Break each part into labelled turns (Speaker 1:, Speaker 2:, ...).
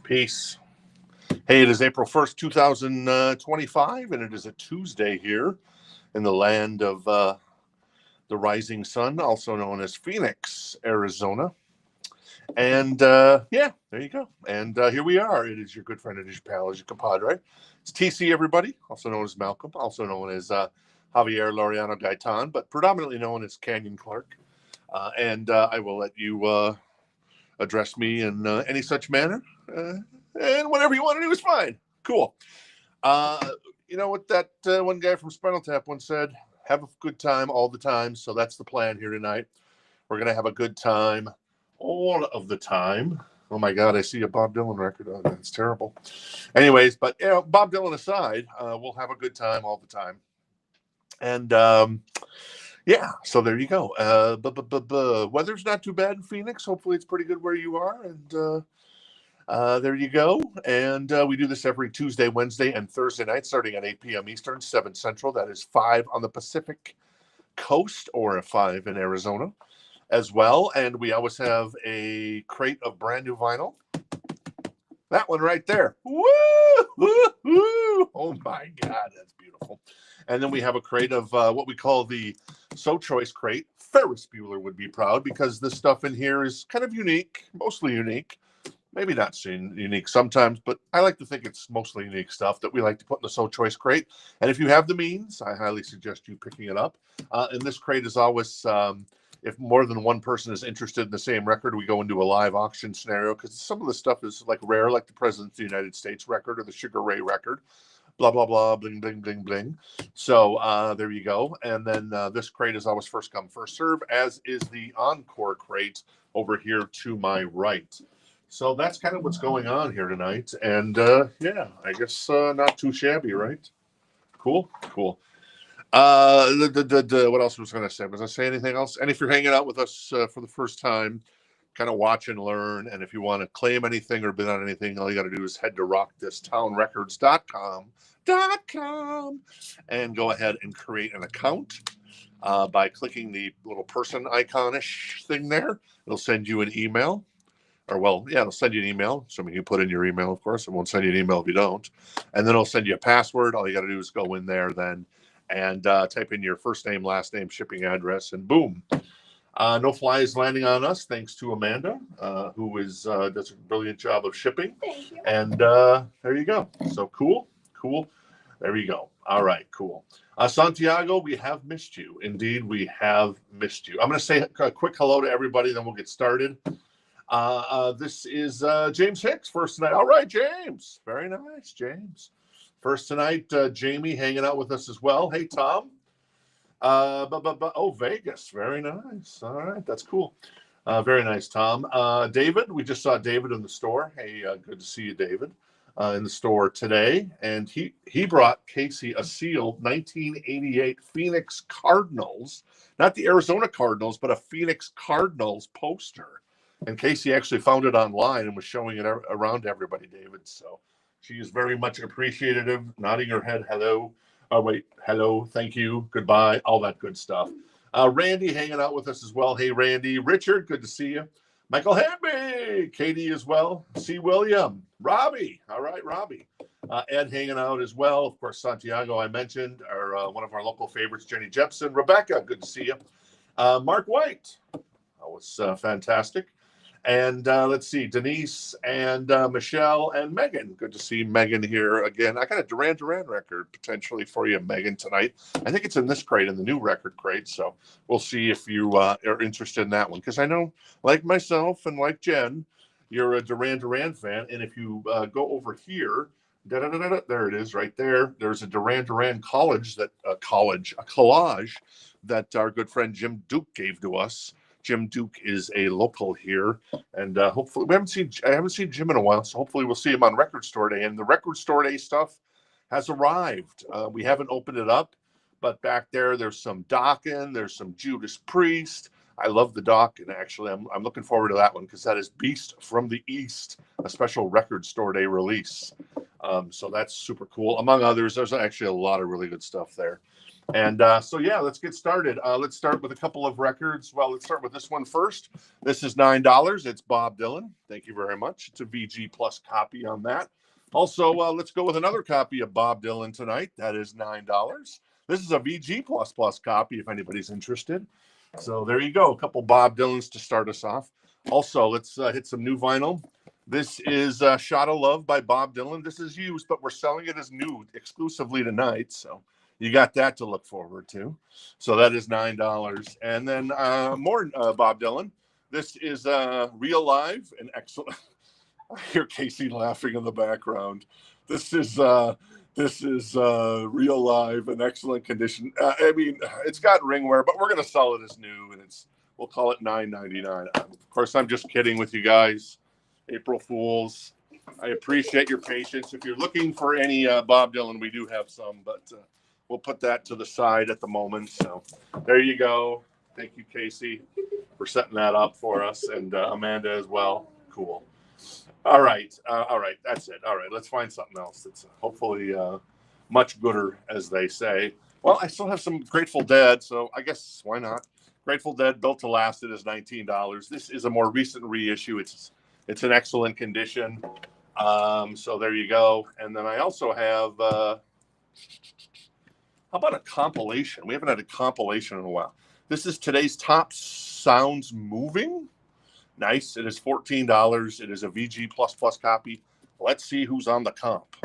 Speaker 1: Peace. Hey, it is April 1st, 2025, and it is a Tuesday here in the land of the rising sun, also known as Phoenix, Arizona. And yeah, there you go. And here we are. It is your good friend, it is your pal, it is your compadre. It's TC, everybody, also known as Malcolm, also known as Javier Laureano Gaitan, but predominantly known as Canyon Clark. And I will let you address me in any such manner. And whatever you want to do is fine. Cool. You know what that one guy from Spinal Tap once said? Have a good time all the time. So that's the plan here tonight. We're going to have a good time all of the time. Oh my God, I see a Bob Dylan record. Oh, that's terrible. Anyways, but you know, Bob Dylan aside, we'll have a good time all the time. And yeah, so there you go. Weather's not too bad in Phoenix. Hopefully it's pretty good where you are. And there you go. And we do this every Tuesday, Wednesday, and Thursday night, starting at 8 p.m. Eastern, 7 Central. That is 5 on the Pacific Coast, or 5 in Arizona as well. And we always have a crate of brand new vinyl. That one right there. Woo! Woo! Woo! Oh my God, that's beautiful. And then we have a crate of what we call the So Choice crate. Ferris Bueller would be proud, because this stuff in here is kind of unique, mostly unique. Maybe not unique sometimes, but I like to think it's mostly unique stuff that we like to put in the So Choice crate. And if you have the means, I highly suggest you picking it up. And this crate is always, if more than one person is interested in the same record, we go into a live auction scenario, because some of the stuff is like rare, like the President of the United States record or the Sugar Ray record. Blah, blah, blah, bling, bling, bling, bling. So there you go. And then this crate is always first come, first serve, as is the Encore crate over here to my right. So that's kind of what's going on here tonight. And yeah, I guess not too shabby, right? Cool, cool. What else was I going to say? Was I say anything else? And if you're hanging out with us for the first time, kind of watch and learn. And if you want to claim anything or bid on anything, all you got to do is head to rockthistownrecords.com and go ahead and create an account by clicking the little person iconish thing there. It'll send you an email. Or, well, yeah, it'll send you an email. Assuming you put in your email, of course. It won't send you an email if you don't. And then it'll send you a password. All you got to do is go in there then and type in your first name, last name, shipping address, and boom. No flies landing on us, thanks to Amanda, who does a brilliant job of shipping.
Speaker 2: Thank you.
Speaker 1: And there you go. So cool, cool. There you go. All right, cool. Santiago, we have missed you. Indeed, we have missed you. I'm going to say a quick hello to everybody, then we'll get started. This is James Hicks, first tonight. All right, James. Very nice, James. First tonight, Jamie hanging out with us as well. Hey, Tom. Oh, Vegas. Very nice. All right, that's cool. Very nice, Tom. David, we just saw David in the store. Hey, good to see you, David, in the store today. And he brought Casey a sealed 1988 Phoenix Cardinals, not the Arizona Cardinals, but a Phoenix Cardinals poster. And Casey actually found it online and was showing it around to everybody, David. So she is very much appreciative, nodding her head, hello. Oh, wait, hello, thank you, goodbye, all that good stuff. Randy hanging out with us as well. Hey, Randy. Richard, good to see you. Michael Hamby, Katie as well. C. William, Robbie. All right, Robbie. Ed hanging out as well. Of course, Santiago, I mentioned, one of our local favorites, Jenny Jepson. Rebecca, good to see you. Mark White. That was fantastic. And let's see, Denise and Michelle and Megan. Good to see Megan here again. I got a Duran Duran record potentially for you, Megan, tonight. I think it's in this crate, in the new record crate. So we'll see if you are interested in that one. Because I know, like myself and like Jen, you're a Duran Duran fan. And if you go over here, there it is right there. There's a Duran Duran collage that collage that our good friend Jim Duke gave to us. Jim Duke is a local here, and hopefully I haven't seen Jim in a while, so hopefully we'll see him on Record Store Day. And the Record Store Day stuff has arrived. We haven't opened it up, but back there's some Dokken, there's some Judas Priest. I love the Dokken, actually. I'm looking forward to that one, because that is Beast from the East, a special Record Store Day release. So that's super cool. Among others, there's actually a lot of really good stuff there. And so, yeah, let's get started. Let's start with a couple of records. Well, let's start with this one first. This is $9. It's Bob Dylan. Thank you very much. It's a VG Plus copy on that. Also, let's go with another copy of Bob Dylan tonight. That is $9. This is a VG Plus Plus copy if anybody's interested. So there you go. A couple Bob Dylans to start us off. Also, let's hit some new vinyl. This is Shot of Love by Bob Dylan. This is used, but we're selling it as new exclusively tonight. So you got that to look forward to. So that is $9. And then more Bob Dylan. This is Real Live and Excellent. I hear Casey laughing in the background. This is Real Live and Excellent Condition. I mean, it's got ringware, but we're going to sell it as new, and we'll call it $9.99. Of course, I'm just kidding with you guys. April Fools. I appreciate your patience. If you're looking for any Bob Dylan, we do have some, but we'll put that to the side at the moment. So there you go. Thank you, Casey, for setting that up for us, and Amanda as well. Cool. All right. That's it. All right. Let's find something else that's hopefully much gooder, as they say. Well, I still have some Grateful Dead, so I guess why not? Grateful Dead, Built to Last. It is $19. This is a more recent reissue. It's in excellent condition. So there you go. And then I also have, how about a compilation? We haven't had a compilation in a while. This is today's Top Sounds Moving. Nice. It is $14. It is a VG plus copy. Let's see who's on the comp.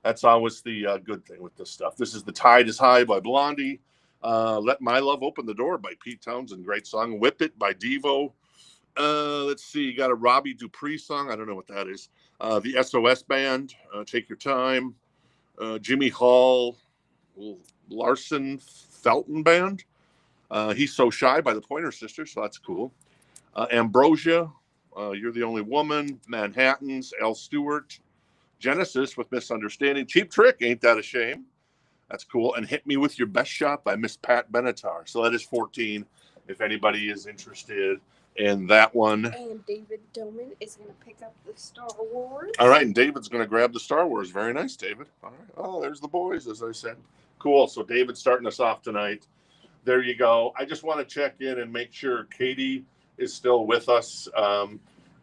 Speaker 1: That's always the good thing with this stuff. This is The Tide is High by Blondie. Let My Love Open the Door by Pete Townsend. Great song. Whip It by Devo. Let's see. You got a Robbie Dupree song. I don't know what that is. The SOS Band. Take Your Time. Jimmy Hall. Larson Felton Band. He's So Shy by the Pointer Sisters. So that's cool. Ambrosia, You're the Only Woman, Manhattans, Al Stewart, Genesis with Misunderstanding, Cheap Trick, Ain't That a Shame? That's cool. And Hit Me With Your Best Shot by Miss Pat Benatar. So that is 14 if anybody is interested in that one.
Speaker 2: And David Doman is going to pick up the Star Wars.
Speaker 1: All right, and David's going to grab the Star Wars. Very nice, David. All right. Oh, there's the boys, as I said. Cool. So David's starting us off tonight. There you go. I just want to check in and make sure Katie is still with us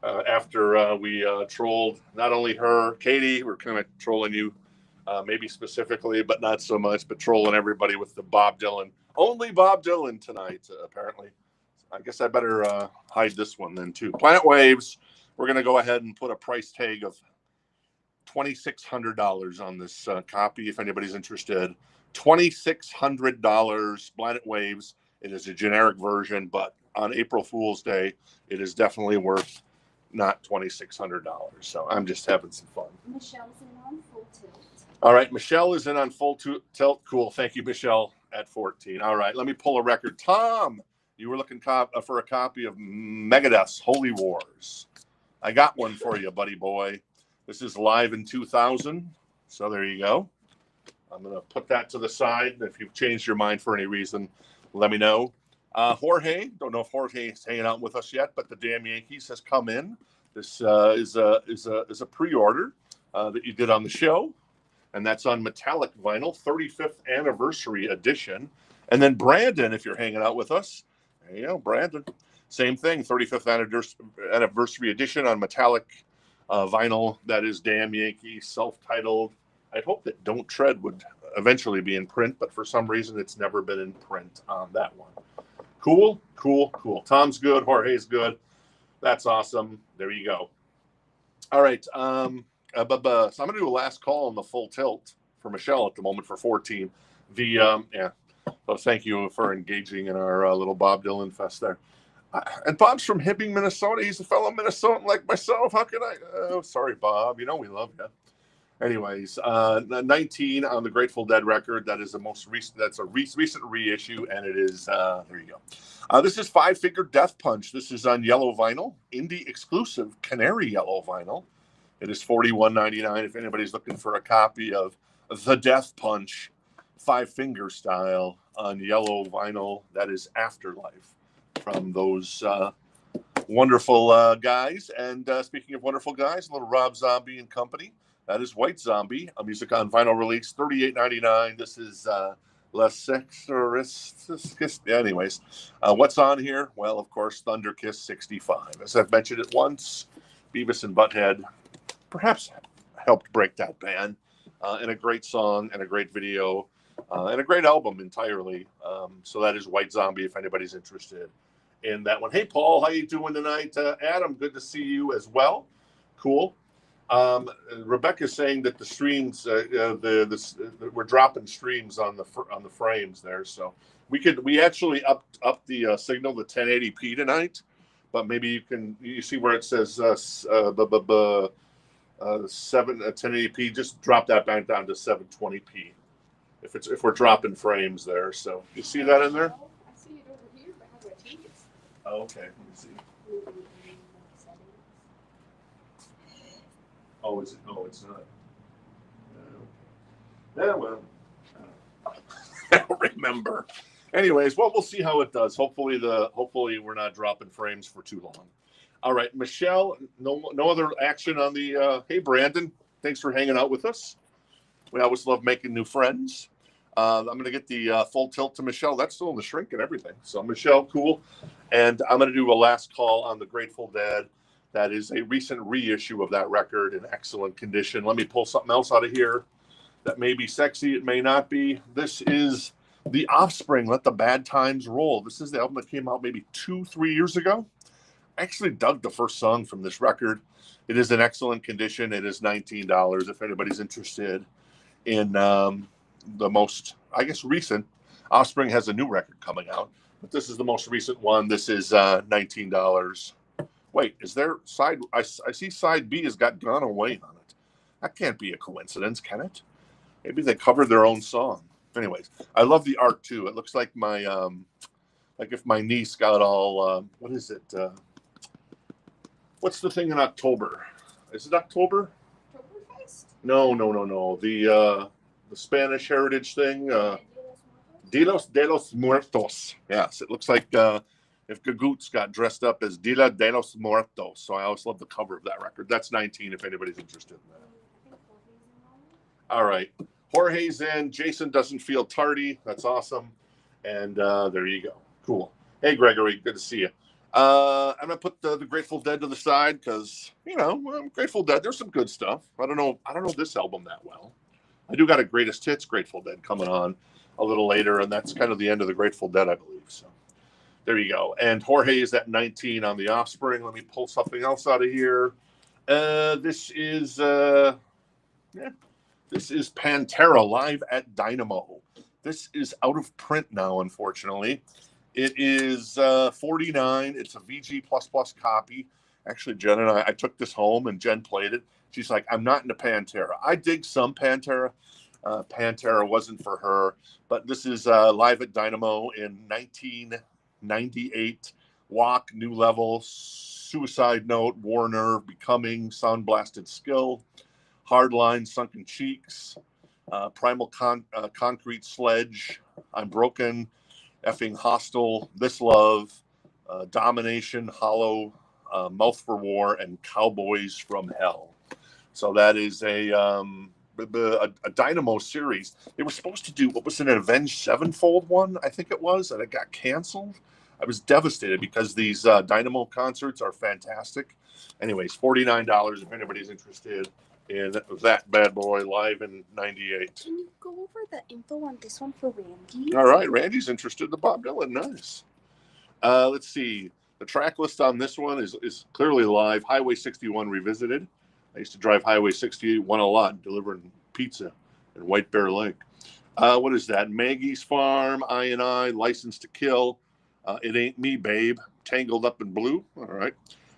Speaker 1: after we trolled not only her, Katie, we're kind of trolling you maybe specifically, but not so much, but trolling everybody with the Bob Dylan. Only Bob Dylan tonight, apparently. I guess I better hide this one then, too. Planet Waves, we're going to go ahead and put a price tag of $2,600 on this copy, if anybody's interested. $2,600, Planet Waves. It is a generic version, but on April Fool's Day, it is definitely worth not $2,600. So I'm just having some fun.
Speaker 2: Michelle's in on Full Tilt.
Speaker 1: All right, Michelle is in on Full Tilt. Cool. Thank you, Michelle, at 14. All right, let me pull a record. Tom, you were looking for a copy of Megadeth's Holy Wars. I got one for you, buddy boy. This is live in 2000. So there you go. I'm going to put that to the side. If you've changed your mind for any reason, let me know. Jorge, don't know if Jorge is hanging out with us yet, but the Damn Yankees has come in. This is a pre-order that you did on the show, and that's on metallic vinyl, 35th anniversary edition. And then Brandon, if you're hanging out with us, there you go, Brandon. Same thing, 35th anniversary edition on metallic vinyl. That is Damn Yankees, self-titled. I hope that Don't Tread would eventually be in print, but for some reason it's never been in print on that one. Cool. Tom's good. Jorge's good. That's awesome. There you go. All right. So I'm going to do a last call on the Full Tilt for Michelle at the moment for 14. So thank you for engaging in our little Bob Dylan fest there. And Bob's from Hibbing, Minnesota. He's a fellow Minnesotan like myself. How can I? Oh, sorry, Bob. You know we love you. Anyways, 19 on the Grateful Dead record. That is the most recent. That's a recent reissue, and it is. There you go. This is Five Finger Death Punch. This is on yellow vinyl, indie exclusive canary yellow vinyl. It is $41.99 if anybody's looking for a copy of the Death Punch Five Finger style on yellow vinyl. That is Afterlife from those wonderful guys. And speaking of wonderful guys, little Rob Zombie and company. That is White Zombie, a music on vinyl release, $38.99. This is Anyways, what's on here? Well, of course, Thunder Kiss 65. As I've mentioned it once, Beavis and Butthead perhaps helped break that ban. And a great song and a great video and a great album entirely. So that is White Zombie if anybody's interested in that one. Hey, Paul, how you doing tonight? Adam, good to see you as well. Cool. Rebecca's saying that the streams, we're dropping streams on the frames there, so we actually upped the signal to 1080p tonight, but maybe you see where it says 1080p, just drop that back down to 720p if we're dropping frames there. So you see that in there?
Speaker 2: I see it over here, but how do I change it?
Speaker 1: Oh, okay, let me see. Oh, is it? No, it's not. Yeah, well, I don't remember. Anyways, well, we'll see how it does. Hopefully we're not dropping frames for too long. All right, Michelle, no other action on the. Hey, Brandon, thanks for hanging out with us. We always love making new friends. I'm going to get the full tilt to Michelle. That's still in the shrink and everything. So, Michelle, cool. And I'm going to do a last call on the Grateful Dead. That is a recent reissue of that record in excellent condition. Let me pull something else out of here that may be sexy. It may not be. This is the Offspring, Let the Bad Times Roll. This is the album that came out maybe 2-3 years ago. I actually dug the first song from this record. It is in excellent condition. It is $19 if anybody's interested in the most, I guess, recent. Offspring has a new record coming out, but this is the most recent one. This is $19. Wait, is there side? I see side B has got Gone Away on it. That can't be a coincidence, can it? Maybe they covered their own song. Anyways, I love the art too. It looks like my, like if my niece got all, what is it? What's the thing in October? Is it October?
Speaker 2: Oktoberfest?
Speaker 1: No. The Spanish heritage thing. Dia de los Muertos. Yes, it looks like if Gagoots got dressed up as Dia de los Muertos. So I always love the cover of that record. That's 19 if anybody's interested in that. All right. Jorge's in. Jason doesn't feel tardy. That's awesome. And there you go. Cool. Hey, Gregory. Good to see you. I'm going to put the Grateful Dead to the side because, Grateful Dead, there's some good stuff. I don't know this album that well. I do got a Greatest Hits Grateful Dead coming on a little later, and that's kind of the end of the Grateful Dead, I believe. So there you go. And Jorge is at 19 on the Offspring. Let me pull something else out of here. This is Pantera live at Dynamo. This is out of print now, unfortunately. It is $49. It's a VG++ copy. Actually, Jen and I took this home, and Jen played it. She's like, I'm not into Pantera. I dig some Pantera. Pantera wasn't for her. But this is live at Dynamo in 1998. Walk, New Level, Suicide Note, War Nerve, Becoming, Sound Blasted Skill, Hardline, Sunken Cheeks, Primal Concrete Sledge, I'm Broken, Effing Hostile, This Love, Domination, Hollow, Mouth for War, and Cowboys from Hell. So that is a Dynamo series. They were supposed to do, what was an Avenged Sevenfold one, I think it was, and it got canceled. I was devastated because these Dynamo concerts are fantastic. Anyways, $49 if anybody's interested in that bad boy live in 98.
Speaker 2: Can you go over the info on this one for Randy?
Speaker 1: All right, Randy's interested in the Bob Dylan. Nice. Let's see. The track list on this one is clearly live. Highway 61 Revisited. I used to drive Highway 61 a lot, delivering pizza in White Bear Lake. What is that? Maggie's Farm, I, License to Kill, It Ain't Me, Babe, Tangled Up in Blue. All right.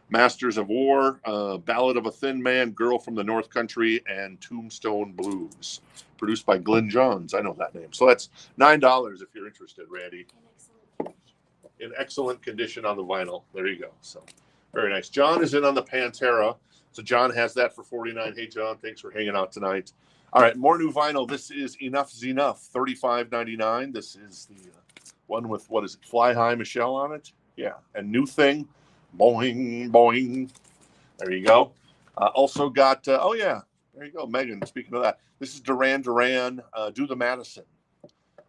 Speaker 1: Masters of War, Ballad of a Thin Man, Girl from the North Country, and Tombstone Blues. Produced by Glenn Johns. I know that name. So that's $9 if you're interested, Randy. In excellent condition on the vinyl. There you go. So very nice. John is in on the Pantera. So John has that for $49. Hey, John, thanks for hanging out tonight. All right, more new vinyl. This is Enough's Enough, $35.99. This is the one with, what is it, Fly High Michelle on it? Yeah, and New Thing. Boing, boing. There you go. Also got, there you go, Megan. Speaking of that, this is Duran Duran, Do the Madison.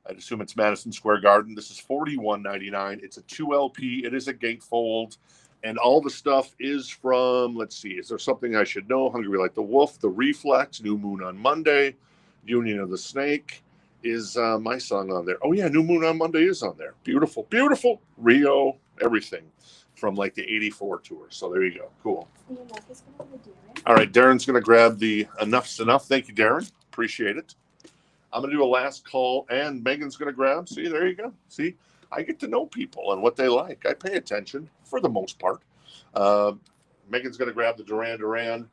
Speaker 1: I'd assume it's Madison Square Garden. This is $41.99. It's a 2 LP. It is a gatefold. And all the stuff is from, let's see, is there something I should know? Hungry Like the Wolf, The Reflex, New Moon on Monday, Union of the Snake. Is my song on there? Oh, yeah, New Moon on Monday is on there. Beautiful, beautiful. Rio, everything from like the 84 tour. So there you go. Cool. All right, Darren's going to grab the Enough's Enough. Thank you, Darren. Appreciate it. I'm going to do a last call, and Megan's going to grab. See, there you go. See, I get to know people and what they like. I pay attention for the most part. Megan's going to grab the Duran Duran,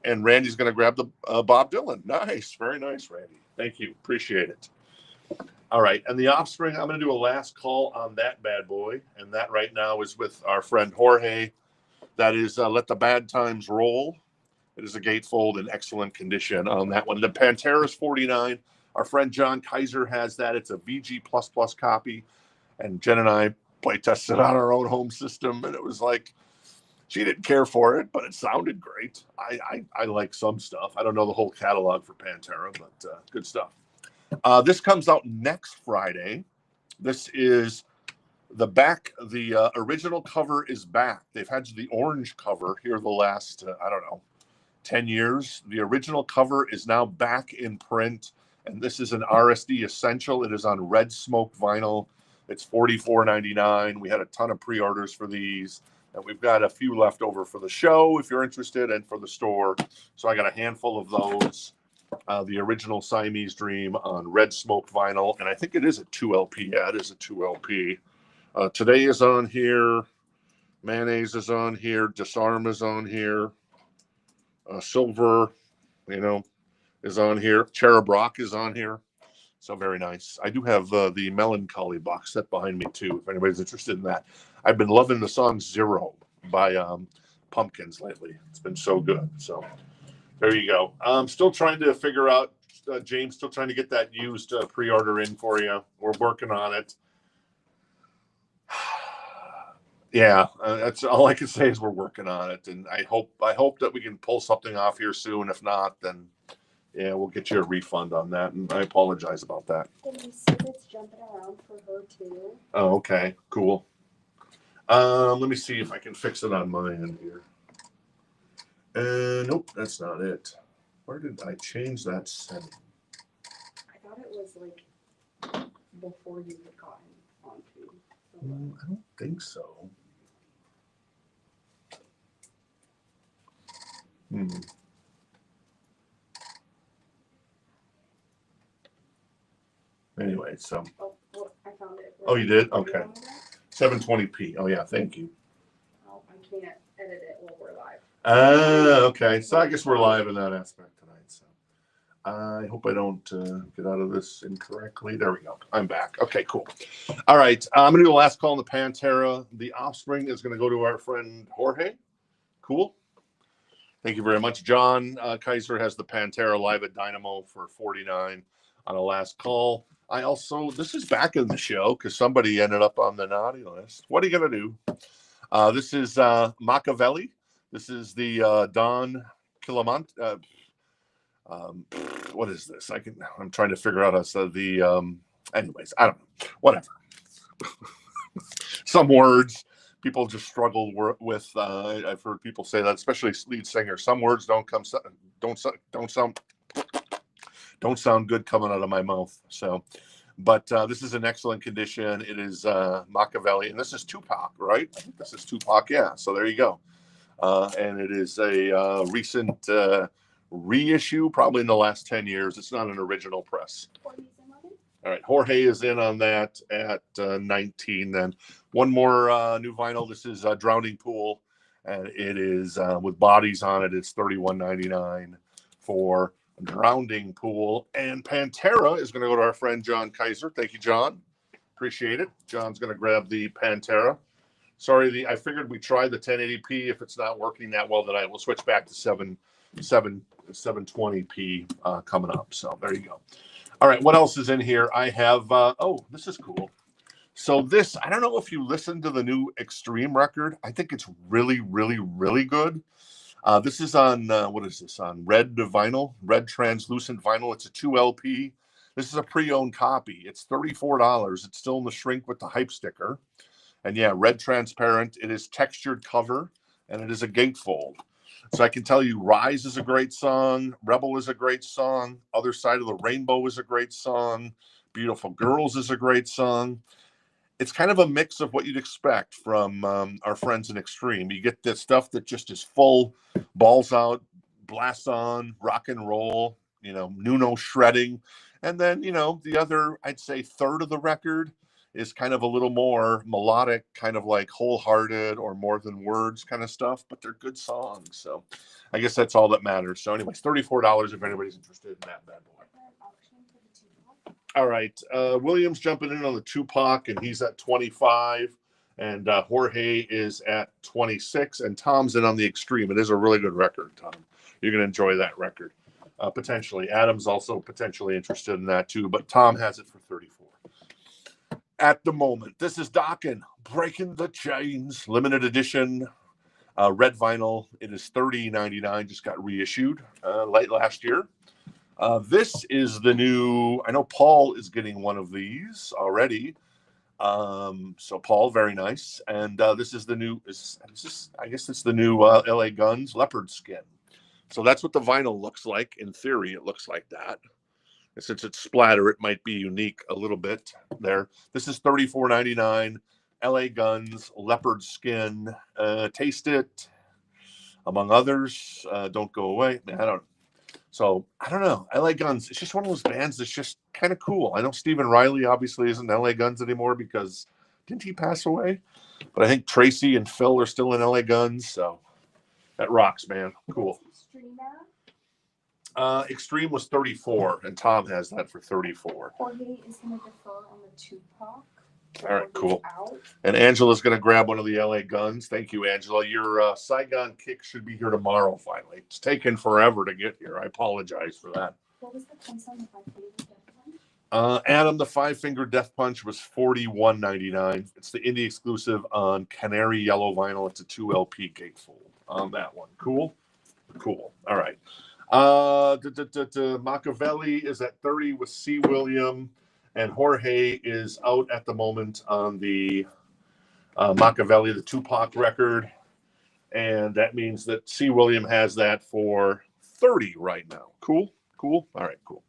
Speaker 1: and Randy's going to grab the Bob Dylan. Nice. Very nice, Randy. Thank you. Appreciate it. All right. And the Offspring, I'm going to do a last call on that bad boy. And that right now is with our friend Jorge. That is Let the Bad Times Roll. It is a gatefold in excellent condition on that one. The Pantera is $49. Our friend John Kaiser has that. It's a VG++ copy. And Jen and I play tested on our own home system. And it was like, she didn't care for it, but it sounded great. I like some stuff. I don't know the whole catalog for Pantera, but good stuff. This comes out next Friday. This is the back. The original cover is back. They've had the orange cover here the last, 10 years. The original cover is now back in print, and this is an RSD Essential. It is on Red Smoke vinyl. It's $44.99. We had a ton of pre-orders for these. And we've got a few left over for the show, if you're interested, and for the store. So I got a handful of those. The original Siamese Dream on Red Smoke vinyl. And I think it is a 2 LP. Yeah, it is a 2 LP. Today is on here. Mayonnaise is on here. Disarm is on here. Silver, is on here. Cherub Rock is on here. So very nice. I do have the Melancholy box set behind me, too, if anybody's interested in that. I've been loving the song Zero by Pumpkins lately. It's been so good. So there you go. I'm still trying to figure out, James, still trying to get that used pre-order in for you. We're working on it. Yeah, that's all I can say is we're working on it. And I hope that we can pull something off here soon. If not, then yeah, we'll get you a refund on that, and I apologize about that.
Speaker 2: Can you see it's jumping around for her too?
Speaker 1: Oh, okay, cool. Let me see if I can fix it on my end here. Nope, that's not it. Where did I change that setting?
Speaker 2: I thought it was like before you had gotten onto.
Speaker 1: I don't think so. Anyway, so.
Speaker 2: Oh, well, I found it.
Speaker 1: Oh, you did? Okay. 720p. Oh, yeah. Thank you.
Speaker 2: Oh, I can't edit it while we're live.
Speaker 1: Okay. So I guess we're live in that aspect tonight. So I hope I don't get out of this incorrectly. There we go. I'm back. Okay, cool. All right. I'm going to do the last call on the Pantera. The Offspring is going to go to our friend Jorge. Cool. Thank you very much. John Kaiser has the Pantera live at Dynamo for $49 on a last call. This is back in the show because somebody ended up on the naughty list. What are you going to do? This is Machiavelli. This is the Don Quillamant. What is this? I'm trying to figure out how to say anyways, I don't know. Whatever. Some words people just struggle with. I've heard people say that, especially lead singers. Some words don't sound good coming out of my mouth. So, but this is in excellent condition. It is Machiavelli, and this is Tupac, right? I think this is Tupac. Yeah. So there you go. And it is a recent reissue, probably in the last 10 years. It's not an original press. All right, Jorge is in on that at 19. Then one more new vinyl. This is Drowning Pool, and it is with bodies on it. It's $31.99 for Drowning Pool. And Pantera is going to go to our friend John Kaiser. Thank you, John. Appreciate it. John's going to grab the Pantera. Sorry, I figured we try the 1080p. If it's not working that well, then I will switch back to 720p coming up. So there you go. All right, what else is in here? I have, this is cool. So this, I don't know if you listened to the new Extreme record. I think it's really, really, really good. This is on, what is this, on red vinyl, red translucent vinyl. It's a 2 LP. This is a pre-owned copy. It's $34. It's still in the shrink with the hype sticker. And yeah, red transparent. It is textured cover, and it is a gatefold. So I can tell you Rise is a great song. Rebel is a great song. Other Side of the Rainbow is a great song. Beautiful Girls is a great song. It's kind of a mix of what you'd expect from our friends in Extreme. You get this stuff that just is full, balls out, blasts on, rock and roll, Nuno shredding. And then, the other, I'd say, third of the record is kind of a little more melodic, kind of like Wholehearted or More Than Words kind of stuff, but they're good songs. So I guess that's all that matters. So anyways, $34 if anybody's interested in that bad boy. All right. William's jumping in on the Tupac, and he's at 25. And Jorge is at 26. And Tom's in on the Extreme. It is a really good record, Tom. You're going to enjoy that record. Potentially. Adam's also potentially interested in that, too. But Tom has it for 34. At the moment, this is Dokken, Breaking the Chains, limited edition, red vinyl. It is $30.99, just got reissued late last year. This is the new, I know Paul is getting one of these already. So Paul, very nice. And this is the new, I guess it's the new LA Guns leopard skin. So that's what the vinyl looks like. In theory, it looks like that. And since it's splatter, it might be unique a little bit there. This is $34.99. LA Guns, leopard skin. Taste it, among others. Don't go away. I don't know. So I don't know. LA Guns. It's just one of those bands that's just kind of cool. I know Stephen Riley obviously isn't LA Guns anymore because didn't he pass away? But I think Tracy and Phil are still in LA Guns. So that rocks, man. Cool. Extreme was 34, and Tom has that for 34.
Speaker 2: Jorge is going to defer on the Tupac.
Speaker 1: All right, cool. And Angela's going to grab one of the LA Guns. Thank you, Angela. Your Saigon kick should be here tomorrow, finally. It's taken forever to get here. I apologize for that.
Speaker 2: What was the price on the 5-finger Death Punch?
Speaker 1: Adam, the 5-finger Death Punch was $41.99. It's the indie exclusive on Canary Yellow vinyl. It's a 2 LP gatefold on that one. Cool? Cool. All right. Machiavelli is at 30 with C. William, and Jorge is out at the moment on the Machiavelli, the Tupac record, and that means that C. William has that for 30 right now. Cool? Cool? All right, cool.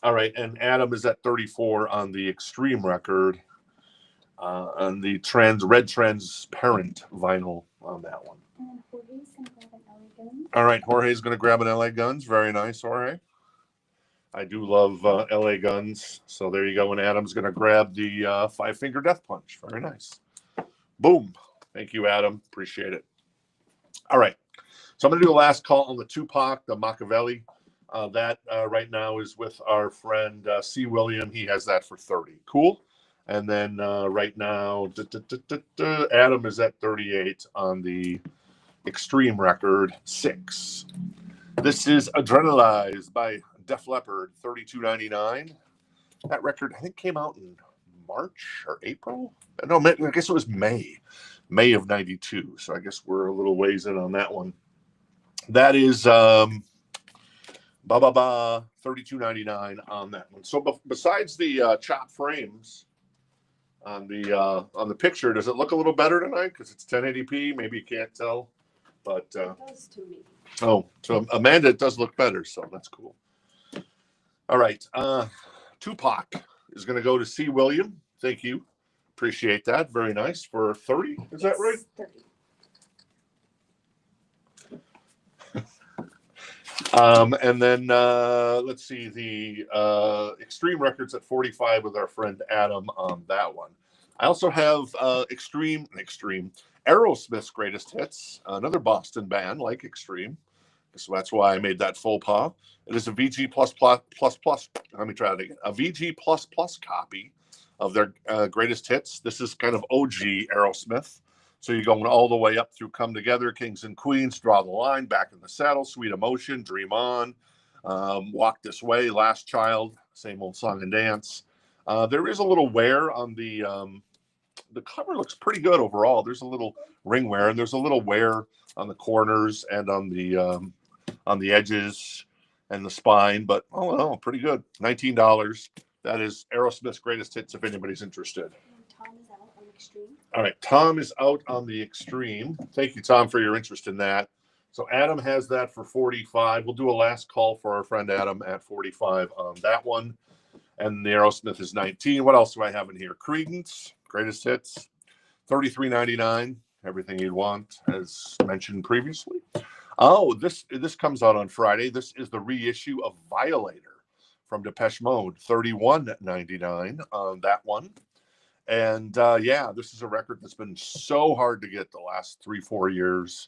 Speaker 1: All right, and Adam is at 34 on the Extreme record, on the red transparent vinyl on that one.
Speaker 2: And Jorge's going to grab an LA Guns.
Speaker 1: All right, Jorge's going to grab an LA Guns. Very nice, Jorge. I do love LA Guns. So there you go. And Adam's going to grab the 5-finger Death Punch. Very nice. Boom. Thank you, Adam. Appreciate it. All right. So I'm going to do the last call on the Tupac, the Machiavelli. That right now is with our friend C. William. He has that for 30. Cool. And then right now, Adam is at 38 on the Extreme record 6. This is Adrenalized by Def Leppard, $32.99. That record, I think, came out in March or April. No, I guess it was May of 92. So I guess we're a little ways in on that one. That is $32.99 on that one. So besides the chop frames on the picture, does it look a little better tonight? Because it's 1080p. Maybe you can't tell. But
Speaker 2: it does to me.
Speaker 1: Oh, so Amanda, it does look better, so that's cool. All right, Tupac is going to go to C. William. Thank you, appreciate that. Very nice for 30. Is that right?
Speaker 2: 30.
Speaker 1: And then let's see the Extreme records at 45 with our friend Adam on that one. I also have Extreme Aerosmith's greatest hits, another Boston band like Extreme. So that's why I made that faux pas. It is a VG++. Let me try it again. A VG++ copy of their greatest hits. This is kind of OG Aerosmith. So you're going all the way up through Come Together, Kings and Queens, Draw the Line, Back in the Saddle, Sweet Emotion, Dream On, Walk This Way, Last Child, same old song and dance. There is a little wear on the cover. Looks pretty good overall. There's a little ring wear, and there's a little wear on the corners and on the edges. and the spine, but oh no, pretty good. $19. That is Aerosmith's greatest hits if anybody's interested.
Speaker 2: Tom is out on Extreme.
Speaker 1: All right, Tom is out on the Extreme. Thank you, Tom, for your interest in that. So Adam has that for 45. We'll do a last call for our friend Adam at 45 on that one. And the Aerosmith is 19. What else do I have in here? Creedence, greatest hits, $33.99. Everything you'd want, as mentioned previously. Oh, this comes out on Friday. This is the reissue of Violator from Depeche Mode, $31.99 on that one. And yeah, this is a record that's been so hard to get the last 3-4 years.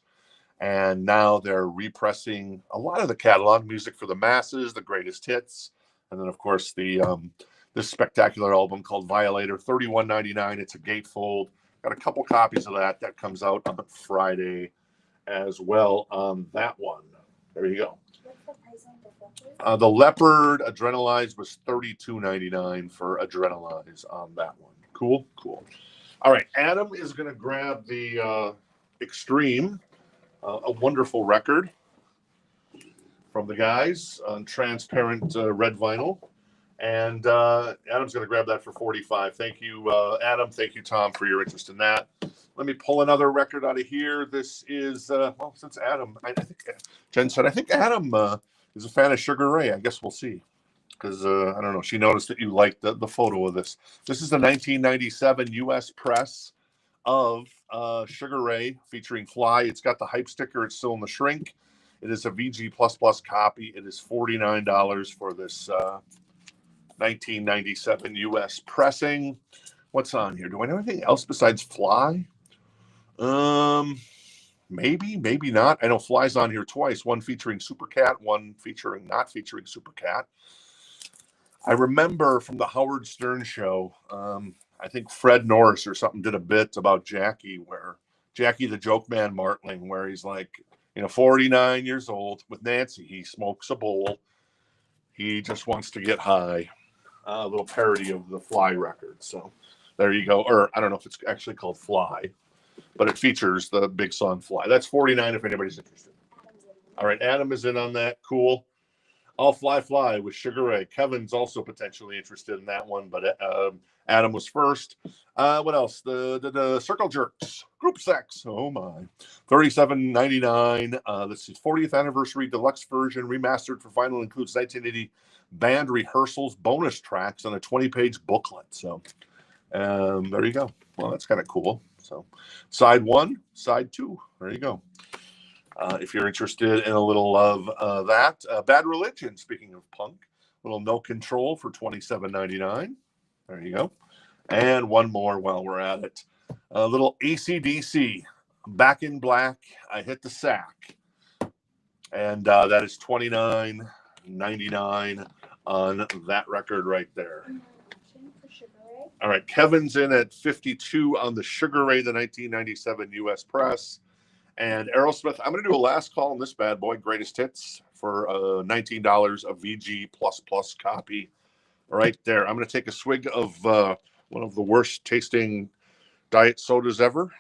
Speaker 1: And now they're repressing a lot of the catalog music for the masses, the greatest hits. And then, of course, this spectacular album called Violator, $31.99. It's a gatefold. Got a couple copies of that. That comes out on Friday as well on that one. There you go.
Speaker 2: What's the price on
Speaker 1: The Leopard Adrenalize was $32.99 for Adrenalize on that one. Cool. All right, Adam is going to grab the Extreme, a wonderful record from the guys on transparent red vinyl. And Adam's going to grab that for 45. Thank you, Adam. Thank you, Tom, for your interest in that. Let me pull another record out of here. This is, well, since Adam, I think Jen said, I think Adam is a fan of Sugar Ray. I guess we'll see. Because, I don't know, she noticed that you liked the photo of this. This is the 1997 U.S. press of Sugar Ray featuring Fly. It's got the hype sticker. It's still in the shrink. It is a VG++ copy. It is $49 for this 1997 U.S. pressing. What's on here? Do I know anything else besides Fly? Maybe not. I know Fly's on here twice. One featuring Supercat, one not featuring Supercat. I remember from the Howard Stern show, I think Fred Norris or something did a bit about Jackie the Joke Man Martling, where he's like, 49 years old with Nancy. He smokes a bowl. He just wants to get high. A little parody of the Fly record. So there you go. Or I don't know if it's actually called Fly, but it features the big song Fly. That's 49 if anybody's interested. All right, Adam is in on that. Cool. I'll Fly with Sugar Ray. Kevin's also potentially interested in that one, but Adam was first. What else? The Circle Jerks. Group Sex. Oh, my. $37.99. This is 40th anniversary deluxe version, remastered for vinyl, includes 1980 band rehearsals, bonus tracks, and a 20-page booklet. So there you go. Well, that's kind of cool. So side 1, side 2. There you go. If you're interested in a little of that. Bad Religion, speaking of punk, little No Control for $27.99. There you go. And one more while we're at it. A little AC/DC, Back in Black, I Hit the Sack. And that is $29.99 on that record right there. All right, Kevin's in at 52 on the Sugar Ray, the 1997 U.S. press. And Aerosmith, I'm going to do a last call on this bad boy, greatest hits, for $19, a VG++ copy right there. I'm going to take a swig of one of the worst tasting diet sodas ever.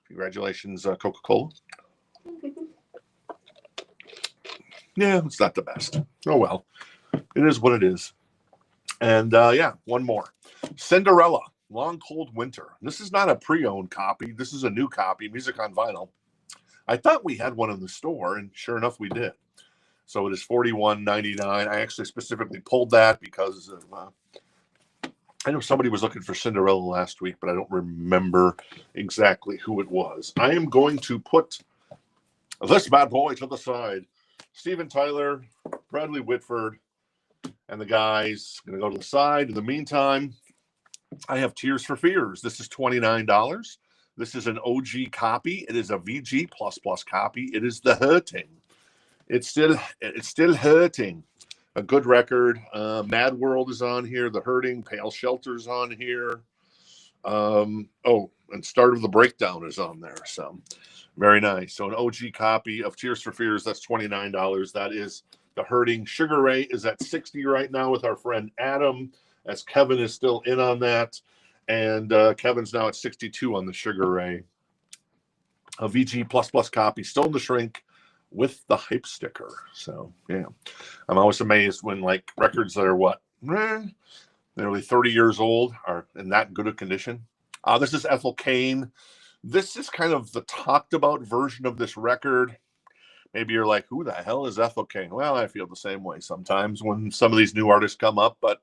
Speaker 1: Congratulations, Coca-Cola. Yeah, it's not the best. Oh, well. It is what it is. And, yeah, one more. Cinderella. Long Cold Winter. This is not a pre-owned copy. This is a new copy, music on vinyl. I thought we had one in the store, and sure enough, we did. So it is $41.99. I actually specifically pulled that because of, I know somebody was looking for Cinderella last week, but I don't remember exactly who it was. I am going to put this bad boy to the side. Steven Tyler, Bradley Whitford, and the guys going to go to the side. In the meantime, I have Tears for Fears. This is $29. This is an OG copy. It is a VG++ copy. It is The Hurting. It's still hurting. A good record. Mad World is on here. The Hurting. Pale Shelter's on here. And Start of the Breakdown is on there. So very nice. So an OG copy of Tears for Fears. That's $29. That is The Hurting. Sugar Ray is at 60 right now with our friend Adam, as Kevin is still in on that. And Kevin's now at 62 on the Sugar Ray. A VG++ copy, still in the shrink, with the hype sticker. So yeah, I'm always amazed when like records that are what nearly 30 years old are in that good a condition. This is Ethel Cain. This is kind of the talked about version of this record. Maybe you're like, who the hell is Ethel Cain? Well, I feel the same way sometimes when some of these new artists come up, but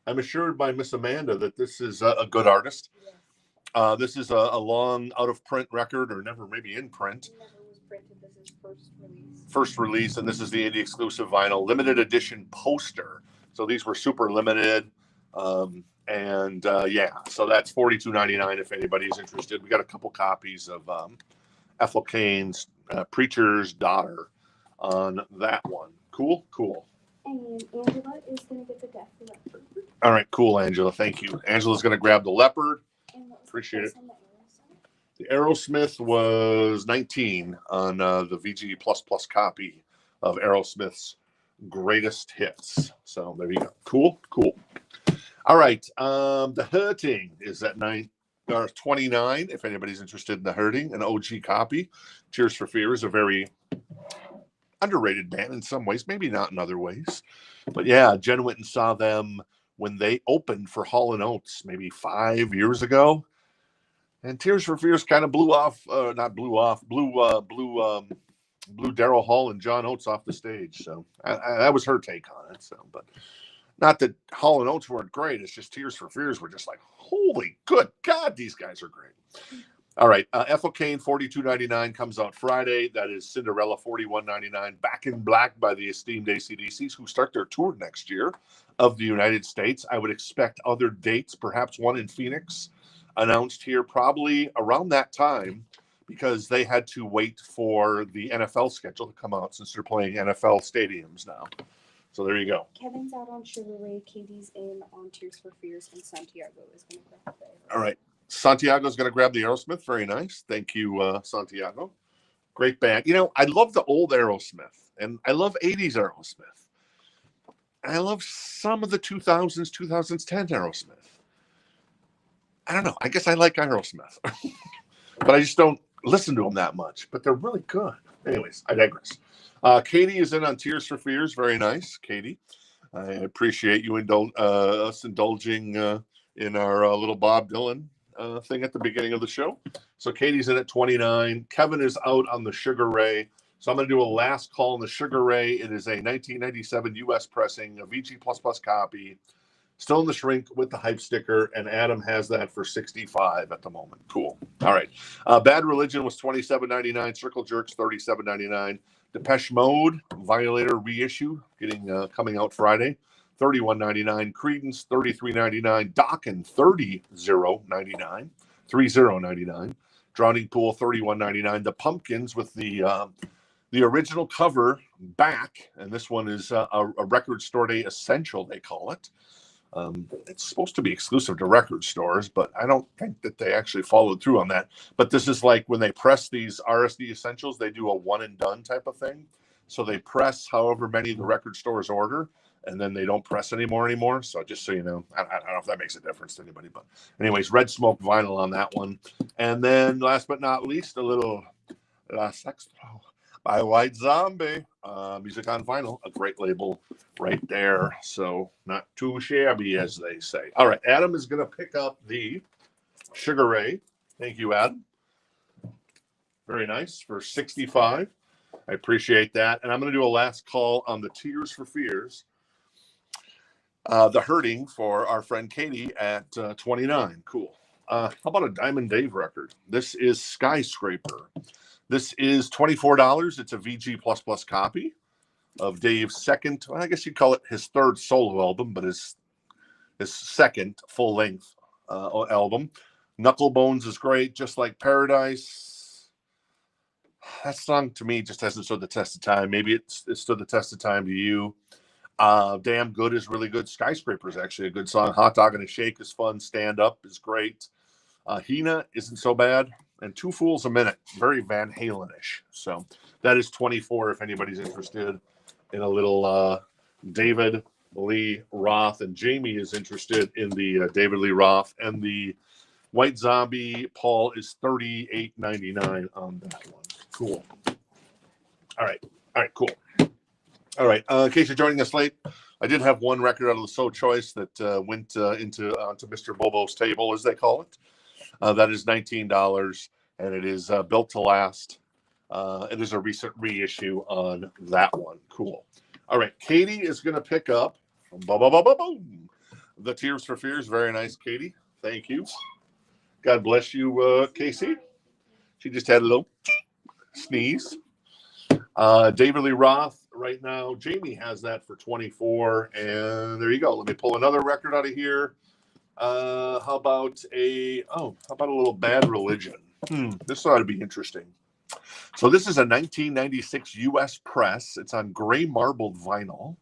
Speaker 1: I'm assured by Miss Amanda that this is a good artist.
Speaker 2: Yes.
Speaker 1: This is a long out of print record, or never maybe in print.
Speaker 2: It never was printed. This is first release.
Speaker 1: First release, and this is the indie exclusive vinyl limited edition poster. So these were super limited. Yeah, so that's $42.99 if anybody's interested. We got a couple copies of Ethel Cain's Preacher's Daughter on that one. Cool.
Speaker 2: And Angela is going to get the Death Leopard.
Speaker 1: All right, cool, Angela. Thank you. Angela's going to grab the Leopard. Appreciate it. The Aerosmith was 19 on the VG++ copy of Aerosmith's greatest hits. So there you go. Cool. All right. The Hurting is at 29. If anybody's interested in The Hurting, an OG copy. Tears for Fears, a very underrated band in some ways, maybe not in other ways. But yeah, Jen went and saw them when they opened for Hall & Oates maybe 5 years ago. And Tears for Fears kind of blew Daryl Hall and John Oates off the stage. So that was her take on it. So, but not that Hall & Oates weren't great. It's just Tears for Fears were just like, holy good God, these guys are great. All right, Ethel Cain, $42.99 comes out Friday. That is Cinderella, $41.99. Back in Black by the esteemed AC/DCs, who start their tour next year of the United States. I would expect other dates, perhaps one in Phoenix, announced here probably around that time, because they had to wait for the NFL schedule to come out since they're playing NFL stadiums now. So there you go.
Speaker 2: Kevin's out on Sugar Ray, Katie's in on Tears for Fears, and Santiago is going to grab the
Speaker 1: All right. Santiago's going to grab the Aerosmith. Very nice. Thank you, Santiago. Great band. You know, I love the old Aerosmith, and I love 80s Aerosmith. And I love some of the 2000s, 2010 Aerosmith. I don't know. I guess I like Aerosmith. But I just don't listen to them that much. But they're really good. Anyways, I digress. Katie is in on Tears for Fears. Very nice, Katie. I appreciate you us indulging in our little Bob Dylan thing at the beginning of the show. So Katie's in at 29. Kevin is out on the Sugar Ray. So I'm going to do a last call on the Sugar Ray. It is a 1997 U.S. pressing, a VG++ copy. Still in the shrink with the hype sticker, and Adam has that for $65 at the moment. Cool. All right. Bad Religion was $27.99. Circle Jerks, $37.99. Depeche Mode, Violator reissue, coming out Friday, $31.99. Creedence, $33.99. Dokken, $30.99. Drowning Pool, $31.99. The Pumpkins with the original cover back, and this one is a Record Store Day essential, they call it. It's supposed to be exclusive to record stores, but I don't think that they actually followed through on that. But this is like when they press these RSD essentials, they do a one and done type of thing. So they press however many the record stores order, and then they don't press anymore. So just so you know, I don't know if that makes a difference to anybody. But anyways, Red Smoke vinyl on that one. And then last but not least, a little La Sextro by White Zombie. Music on vinyl, a great label right there. So not too shabby, as they say. All right, Adam is going to pick up the Sugar Ray. Thank you, Adam. Very nice for $65. I appreciate that. And I'm going to do a last call on the Tears for Fears. The Hurting for our friend Katie at 29. Cool. How about a Diamond Dave record? This is Skyscraper. This is $24. It's a VG++ copy of Dave's second, well, I guess you'd call it his third solo album, but his second full-length album. Knucklebones is great, Just Like Paradise. That song, to me, just hasn't stood the test of time. Maybe it stood the test of time to you. Damn Good is really good. Skyscraper is actually a good song. Hot Dog and a Shake is fun. Stand Up is great. Hina isn't so bad. And Two Fools a Minute, very Van Halen-ish. So that is 24 if anybody's interested in a little David Lee Roth. And Jamie is interested in the David Lee Roth. And the White Zombie Paul is $38.99 on that one. Cool. All right, cool. All right, in case you're joining us late, I did have one record out of the So Choice that went onto Mr. Bobo's table, as they call it. That is $19, and it is Built to Last. It is a recent reissue on that one. Cool. All right, Katie is going to pick up the Tears for Fears. Very nice, Katie. Thank you. God bless you, Casey. She just had a little sneeze. David Lee Roth right now. Jamie has that for 24, and there you go. Let me pull another record out of here. How about a little Bad Religion? This ought to be interesting. So this is a 1996 U.S. press. It's on gray marbled vinyl.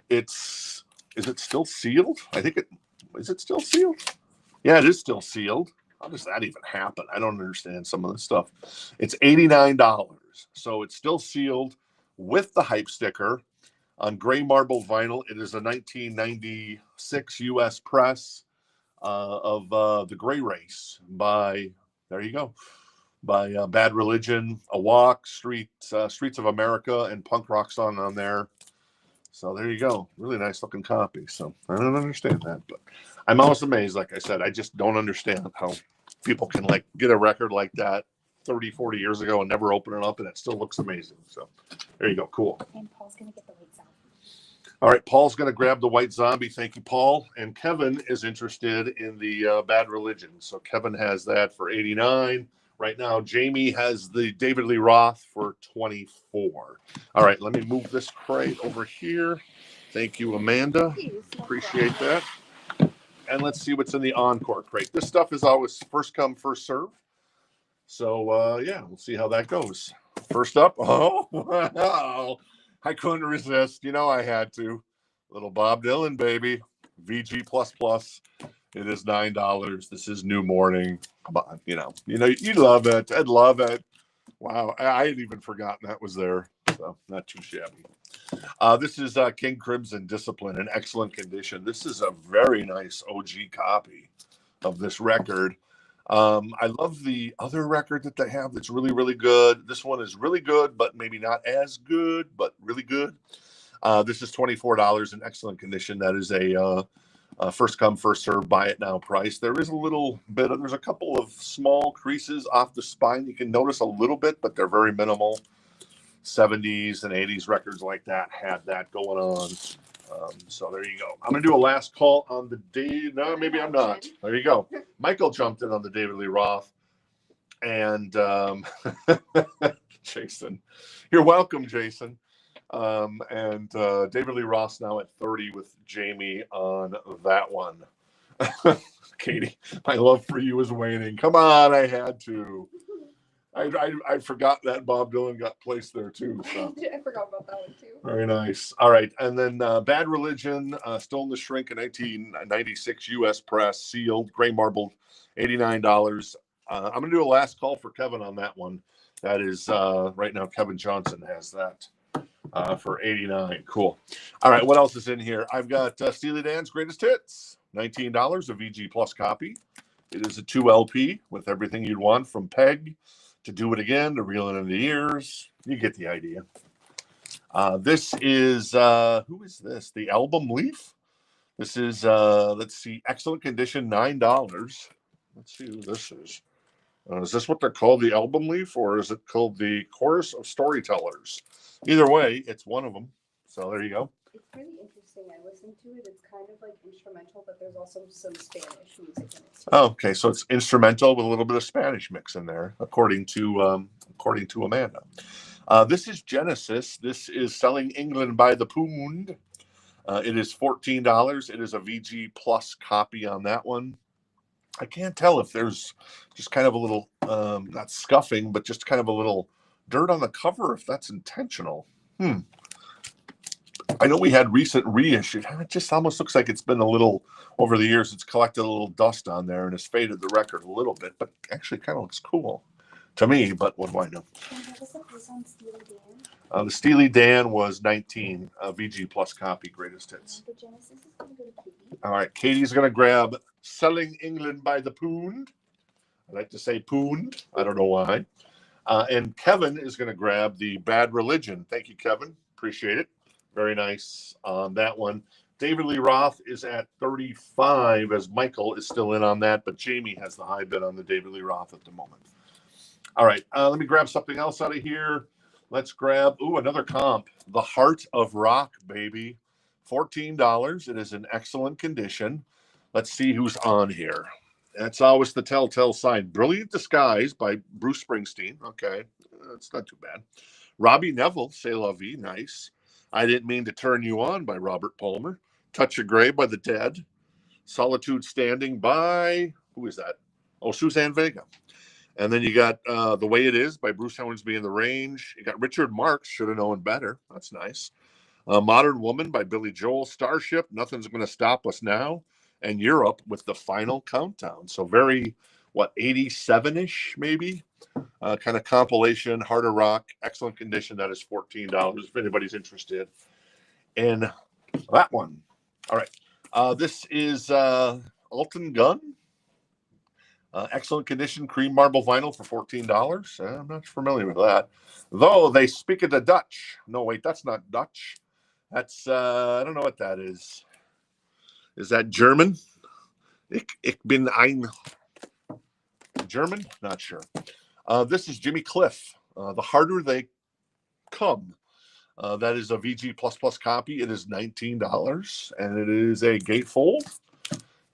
Speaker 1: Is it still sealed? Is it still sealed? Yeah, it is still sealed. How does that even happen? I don't understand some of this stuff. It's $89. So it's still sealed with the hype sticker on gray marble vinyl. It is a 1996 U.S. press of The Gray Race by, there you go, by Bad Religion, A Walk, Streets of America, and Punk Rock Song on there. So there you go. Really nice looking copy. So I don't understand that, but I'm always amazed. Like I said, I just don't understand how people can like get a record like that 30, 40 years ago and never open it up and it still looks amazing. So there you go. Cool.
Speaker 2: And Paul's going to get the White Zombie.
Speaker 1: All right. Paul's going to grab the White Zombie. Thank you, Paul. And Kevin is interested in the Bad Religion. So Kevin has that for 89. Right now, Jamie has the David Lee Roth for 24. All right, let me move this crate over here. Thank you, Amanda. Appreciate that. And let's see what's in the Encore crate. This stuff is always first come, first serve. So, yeah, we'll see how that goes. First up, wow. I couldn't resist. You know I had to. Little Bob Dylan, baby. VG++. It is $9. This is New Morning. Come on, you love it. I'd love it. Wow, I had even forgotten that was there. So not too shabby. This is King Crimson Discipline in excellent condition. This is a very nice OG copy of this record. I love the other record that they have that's really, really good. This one is really good, but maybe not as good, but really good. This is $24 in excellent condition. That is a first come, first serve, buy it now price. There is a little bit there's a couple of small creases off the spine. You can notice a little bit, but they're very minimal. 70s and 80s records like that had that going on. So there you go. I'm going to do a last call on the day. No, maybe I'm not. There you go. Michael jumped in on the David Lee Roth. And Jason. You're welcome, Jason. And David Lee Ross now at 30 with Jamie on that one. Katie, my love for you is waning. Come on, I had to. I forgot that Bob Dylan got placed there too. So.
Speaker 2: I forgot about that one too.
Speaker 1: Very nice. All right, and then Bad Religion, Still in the Shrink, in 1996 U.S. press, sealed, gray marbled, $89. I'm going to do a last call for Kevin on that one. That is right now. Kevin Johnson has that for 89. Cool. All right, what else is in here? I've got Steely Dan's Greatest Hits, $19, a VG Plus copy. It is a 2 LP with everything you'd want from Peg to Do It Again to Reel It in the Years. You get the idea. This is who is this? The Album Leaf. This is let's see, excellent condition, $9. Let's see who this is. Is this what they're called, the Album Leaf, or is it called the Chorus of Storytellers? Either way, it's one of them. So there you go.
Speaker 2: It's really interesting. I listened to it. It's kind of like instrumental, but there's also some Spanish music in it too.
Speaker 1: Oh, okay, so it's instrumental with a little bit of Spanish mix in there, according to Amanda. This is Genesis. This is Selling England by the Pound. It is $14. It is a VG Plus copy on that one. I can't tell if there's just kind of a little, not scuffing, but just kind of a little dirt on the cover, if that's intentional. I know we had recent reissued. It just almost looks like it's been a little, over the years, it's collected a little dust on there and has faded the record a little bit, but actually kind of looks cool to me, but what do I know? The Steely Dan was 19, VG Plus copy, Greatest Hits.
Speaker 2: The Genesis is going to go to Katie.
Speaker 1: All right, Katie's going to grab Selling England by the Pound. I like to say Pound. I don't know why. And Kevin is going to grab the Bad Religion. Thank you, Kevin. Appreciate it. Very nice on that one. David Lee Roth is at 35 as Michael is still in on that, but Jamie has the high bid on the David Lee Roth at the moment. All right, let me grab something else out of here. Let's grab, another comp. The Heart of Rock, baby. $14. It is in excellent condition. Let's see who's on here. That's always the telltale sign. Brilliant Disguise by Bruce Springsteen. Okay, that's not too bad. Robbie Neville, C'est La Vie, nice. I Didn't Mean to Turn You On by Robert Palmer. Touch of Grey by The Dead. Solitude Standing by, who is that? Oh, Suzanne Vega. And then you got The Way It Is by Bruce Hornsby and the Range. You got Richard Marx, Should Have Known Better. That's nice. Modern Woman by Billy Joel. Starship, Nothing's Going to Stop Us Now. And Europe with The Final Countdown. So very, 87-ish maybe? Kind of compilation, Heart of Rock, excellent condition. That is $14 if anybody's interested in that one. All right. This is Alton Gun. Excellent condition, cream marble vinyl for $14. I'm not familiar with that. Though they speak of the Dutch. No, wait, that's not Dutch. That's, I don't know what that is. Is that German? Ich bin ein German? Not sure. This is Jimmy Cliff. The Harder They Come. That is a VG++ copy. It is $19, and it is a gatefold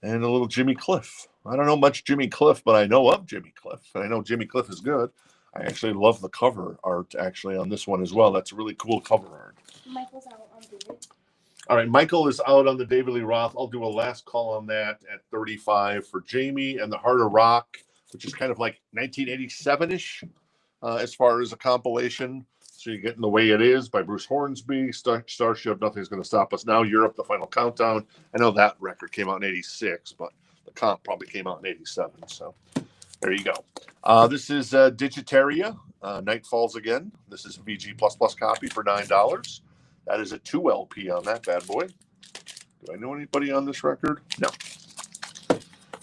Speaker 1: and a little Jimmy Cliff. I don't know much Jimmy Cliff, but I know of Jimmy Cliff, and I know Jimmy Cliff is good. I actually love the cover art actually on this one as well. That's really cool cover art.
Speaker 2: Michael's out on David.
Speaker 1: All right, Michael is out on the David Lee Roth. I'll do a last call on that at 35 for Jamie, and the Heart of Rock, which is kind of like 1987-ish as far as a compilation. So you're getting The Way It Is by Bruce Hornsby, Starship, Nothing's Going to Stop Us Now, Europe, The Final Countdown. I know that record came out in 86, but the comp probably came out in 87. So there you go. This is Digitaria, Night Falls Again. This is a VG++ copy for $9. That is a 2 LP on that bad boy. Do I know anybody on this record? No.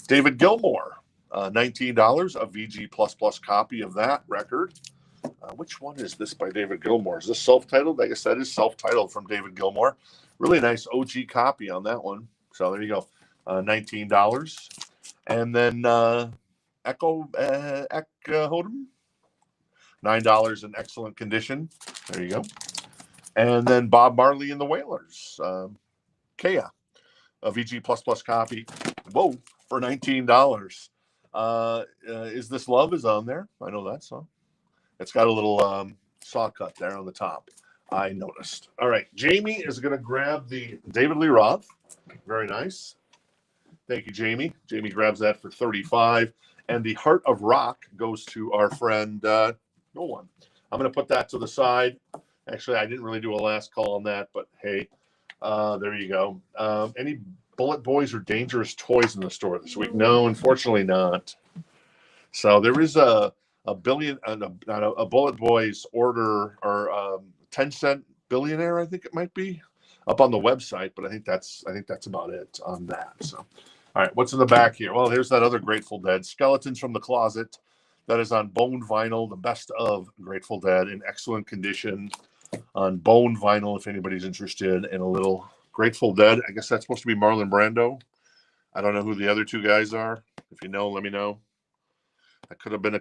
Speaker 1: David Gilmour, $19, a VG++ copy of that record. Which one is this by David Gilmour? Is this self-titled? I guess that is self-titled from David Gilmour. Really nice OG copy on that one. So there you go, $19. And then Echo Hodem, $9 in excellent condition. There you go. And then Bob Marley and the Wailers, Kea, a VG++ copy. Whoa, for $19. Is This Love is on there. I know that song. It's got a little saw cut there on the top. I noticed. All right, Jamie is going to grab the David Lee Roth. Very nice. Thank you, Jamie. Jamie grabs that for $35. And the Heart of Rock goes to our friend no one. I'm going to put that to the side. Actually, I didn't really do a last call on that, but hey, there you go. Any Bullet Boys or Dangerous Toys in the store this week? No, unfortunately not. So there is a Bullet Boys order, or 10-cent billionaire, I think it might be, up on the website, but I think that's about it on that. So, all right, what's in the back here? Well, here's that other Grateful Dead, Skeletons from the Closet. That is on bone vinyl, the best of Grateful Dead in excellent condition on bone vinyl. If anybody's interested in a little Grateful Dead, I guess that's supposed to be Marlon Brando. I don't know who the other two guys are. If you know, let me know. That could have been I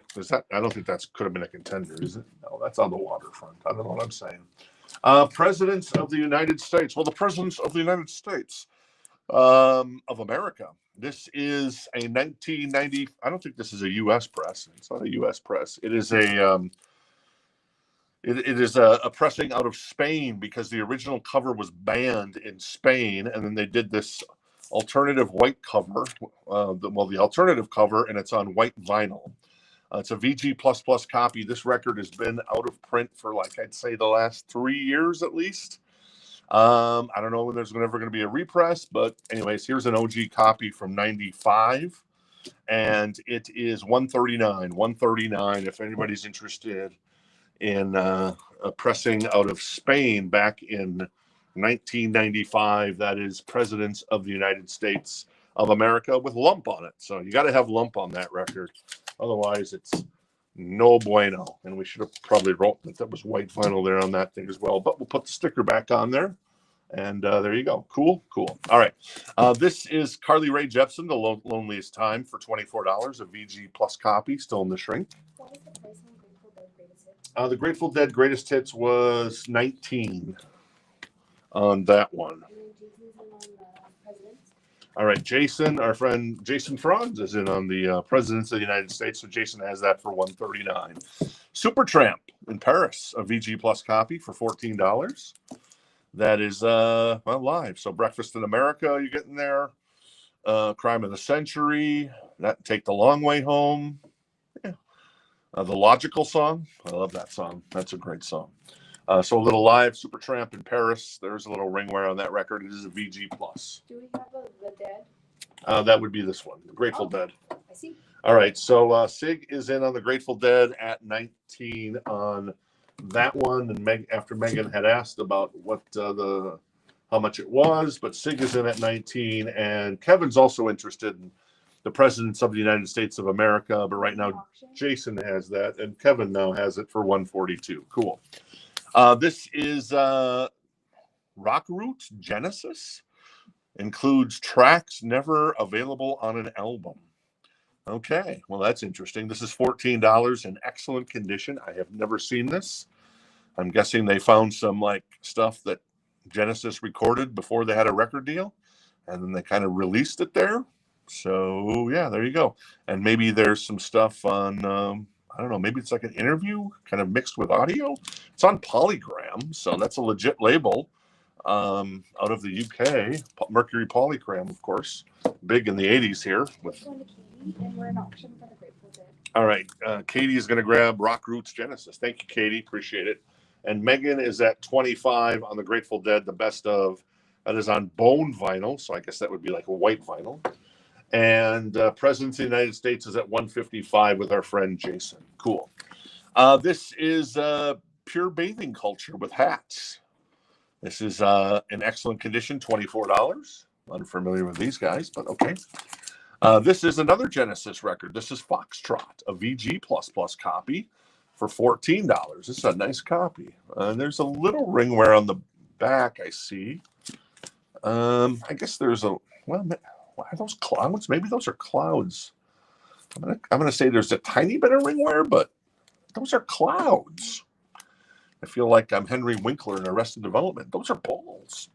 Speaker 1: don't think that's could have been a contender, is it? No, that's on the waterfront. I don't know what I'm saying. Presidents of the United States. Well, the presidents of the United States of America. This is a 1990. I don't think this is a U.S. press. It's not a U.S. press. It is a it is a pressing out of Spain because the original cover was banned in Spain, and then they did this alternative white cover, the alternative cover, and it's on white vinyl. It's a VG++ copy. This record has been out of print for, like, I'd say the last 3 years at least. I don't know when there's ever going to be a repress, but anyways, here's an OG copy from 95, and it is $139 if anybody's interested in a pressing out of Spain back in 1995. That is Presidents of the United States of America with Lump on it. So you got to have Lump on that record. Otherwise, it's No bueno. And we should have probably wrote that was white vinyl there on that thing as well. But we'll put the sticker back on there. And there you go. Cool. All right. This is Carly Rae Jepsen, The Loneliest Time, for $24. A VG Plus copy, still in the shrink.
Speaker 2: What was the price on Grateful Dead Greatest Hits?
Speaker 1: The Grateful Dead Greatest Hits was 19 on that one.
Speaker 2: And then Jason's in on the Presidents.
Speaker 1: All right, Jason, our friend Jason Franz is in on the Presidents of the United States, so Jason has that for $139. Supertramp in Paris, a VG Plus copy for $14. That is live. So Breakfast in America, you're getting there. Crime of the Century, that Take the Long Way Home. Yeah. The Logical Song, I love that song. That's a great song. So a little live Supertramp in Paris. There's a little ringware on that record. It is a VG Plus.
Speaker 2: Do we have The Dead?
Speaker 1: That would be this one, The Grateful Dead.
Speaker 2: I see.
Speaker 1: All right, so Sig is in on the Grateful Dead at 19 on that one, and after Megan had asked about what how much it was, but Sig is in at 19, and Kevin's also interested in the Presidents of the United States of America, but right now Jason has that, and Kevin now has it for $142. Cool. This is Rock Roots Genesis. Includes tracks never available on an album. Okay, well, that's interesting. This is $14 in excellent condition. I have never seen this. I'm guessing they found some like stuff that Genesis recorded before they had a record deal, and then they kind of released it there. So yeah, there you go. And maybe there's some stuff on, I don't know, maybe it's like an interview kind of mixed with audio. It's on Polygram, so that's a legit label. Out of the UK, Mercury Polygram, of course, big in the 80s here.
Speaker 2: And we're an auction for the Grateful Dead.
Speaker 1: All right, Katie is going to grab Rock Roots Genesis. Thank you, Katie. Appreciate it. And Megan is at 25 on the Grateful Dead, the best of. That is on bone vinyl, so I guess that would be like a white vinyl. And Presidents of the United States is at 155 with our friend Jason. Cool. This is Pure Bathing Culture with hats. This is in excellent condition, $24. Unfamiliar with these guys, but okay. This is another Genesis record. This is Foxtrot, a VG++ copy for $14. This is a nice copy. There's a little ringware on the back, I see. I guess there's a, well, are those clouds? Maybe those are clouds. I'm gonna say there's a tiny bit of ringware, but those are clouds. I feel like I'm Henry Winkler in Arrested Development. Those are balls.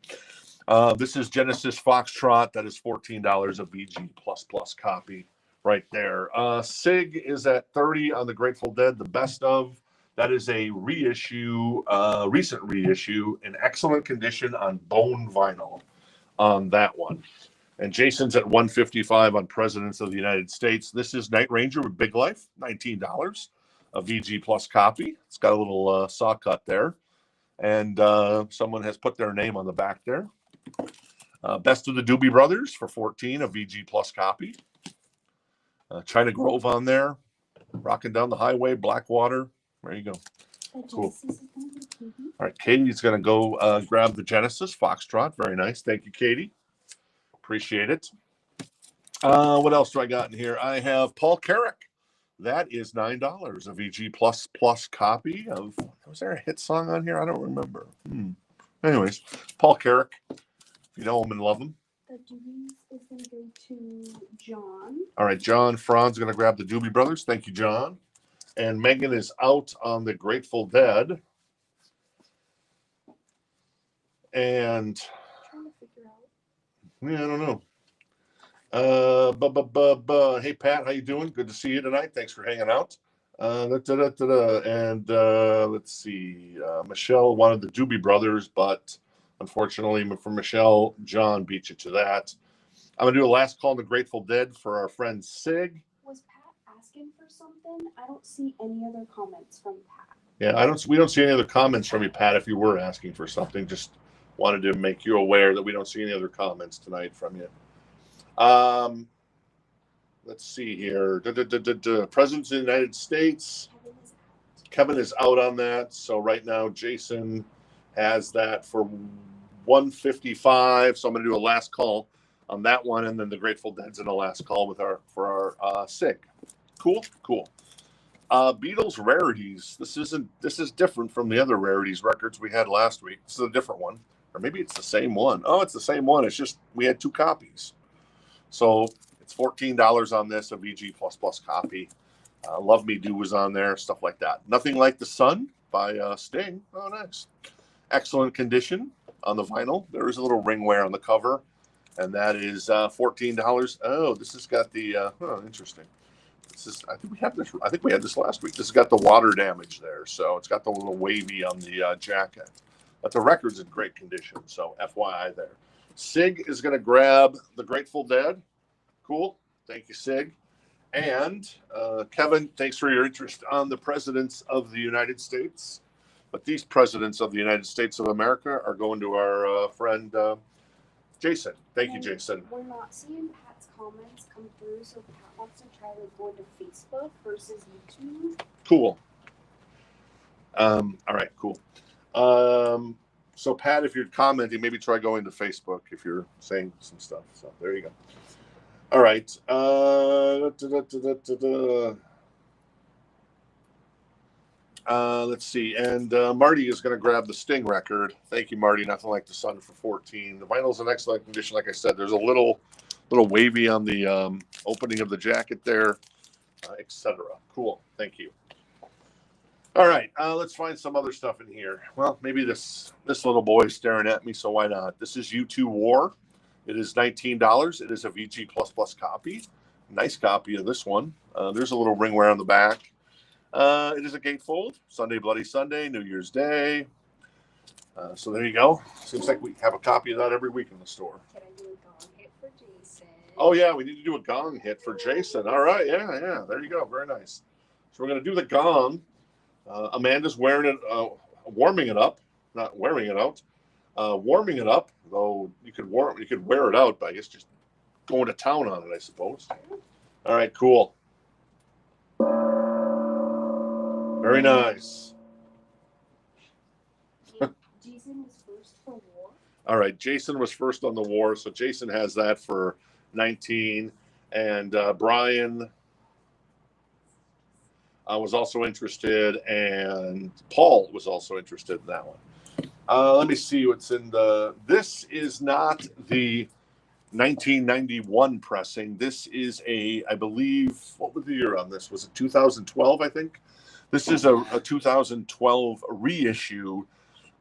Speaker 1: This is Genesis Foxtrot. That is $14, a VG++ copy right there. Sig is at 30 on the Grateful Dead, the best of. That is a reissue, recent reissue in excellent condition on bone vinyl on that one. And Jason's at 155 on Presidents of the United States. This is Night Ranger with Big Life, $19. A VG+ copy. It's got a little saw cut there. And someone has put their name on the back there. Best of the Doobie Brothers for 14, a VG+ copy. China Grove on there. Rocking Down the Highway, Blackwater. There you go. Cool. All right, Katie's going to go grab the Genesis Foxtrot. Very nice. Thank you, Katie. Appreciate it. What else do I got in here? I have Paul Carrack. That is $9, a VG++ copy of, was there a hit song on here? I don't remember. Anyways, Paul Carrack, if you know him and love him.
Speaker 2: The Doobies is going to go to John.
Speaker 1: All right, John Franz going to grab the Doobie Brothers. Thank you, John. And Megan is out on the Grateful Dead. And
Speaker 2: I'm trying to figure out.
Speaker 1: yeah, I don't know. Hey Pat, how you doing? Good to see you tonight. Thanks for hanging out. And let's see. Michelle wanted the Doobie Brothers, but unfortunately for Michelle, John beat you to that. I'm gonna do a last call on the Grateful Dead for our friend Sig.
Speaker 2: Was Pat asking for something? I don't see any other comments from Pat.
Speaker 1: Yeah, we don't see any other comments from you, Pat. If you were asking for something, just wanted to make you aware that we don't see any other comments tonight from you. Let's see here. Presidents of the United States. Kevin is out on that. So right now, Jason has that for 155. So I'm going to do a last call on that one, and then the Grateful Dead's in the last call with for our Sig. Cool. Beatles rarities. This is different from the other rarities records we had last week. This is a different one. Or maybe it's the same one. Oh, it's the same one. It's just we had 2 copies. So it's $14 on this, a VG++ copy. Love Me Do was on there, stuff like that. Nothing Like the Sun by Sting. Oh, nice. Excellent condition on the vinyl. There is a little ring wear on the cover, and that is $14. Oh, this has got the, interesting. I think we have this. I think we had this last week. This has got the water damage there, so it's got the little wavy on the jacket. But the record's in great condition, so FYI there. Sig is going to grab the Grateful Dead. Cool. Thank you, Sig. And Kevin, thanks for your interest on the presidents of the United States. But these presidents of the United States of America are going to our friend Jason. Thank you, Jason.
Speaker 2: We're not seeing Pat's comments come through, so Pat wants to try going to Facebook versus YouTube.
Speaker 1: Cool. All right, cool. So Pat, if you're commenting, maybe try going to Facebook if you're saying some stuff. So there you go. All right. Let's see. And Marty is going to grab the Sting record. Thank you, Marty. Nothing Like the Sun for 14. The vinyl's in excellent condition. Like I said, there's a little wavy on the opening of the jacket there, etc. Cool. Thank you. All right. Let's find some other stuff in here. Well, maybe this little boy is staring at me, so why not? This is U2 War. It is $19. It is a VG++ copy. Nice copy of this one. There's a little ring wear on the back. It is a gatefold. Sunday, Bloody Sunday, New Year's Day. So there you go. Seems like we have a copy of that every week in the store.
Speaker 2: Can I do a gong hit for Jason?
Speaker 1: Oh, yeah. We need to do a gong hit for Jason. All right. Yeah. There you go. Very nice. So we're going to do the gong. Amanda's wearing it, warming it up. Not wearing it out. Warming it up, though you could wear it out, but I guess just going to town on it, I suppose. All right, cool. Very nice.
Speaker 2: Jason was first for War.
Speaker 1: All right, Jason was first on the War, so Jason has that for 19, and Brian was also interested, and Paul was also interested in that one. Let me see what's in the. This is not the 1991 pressing. This is I believe, what was the year on this? Was it 2012, I think? This is a 2012 reissue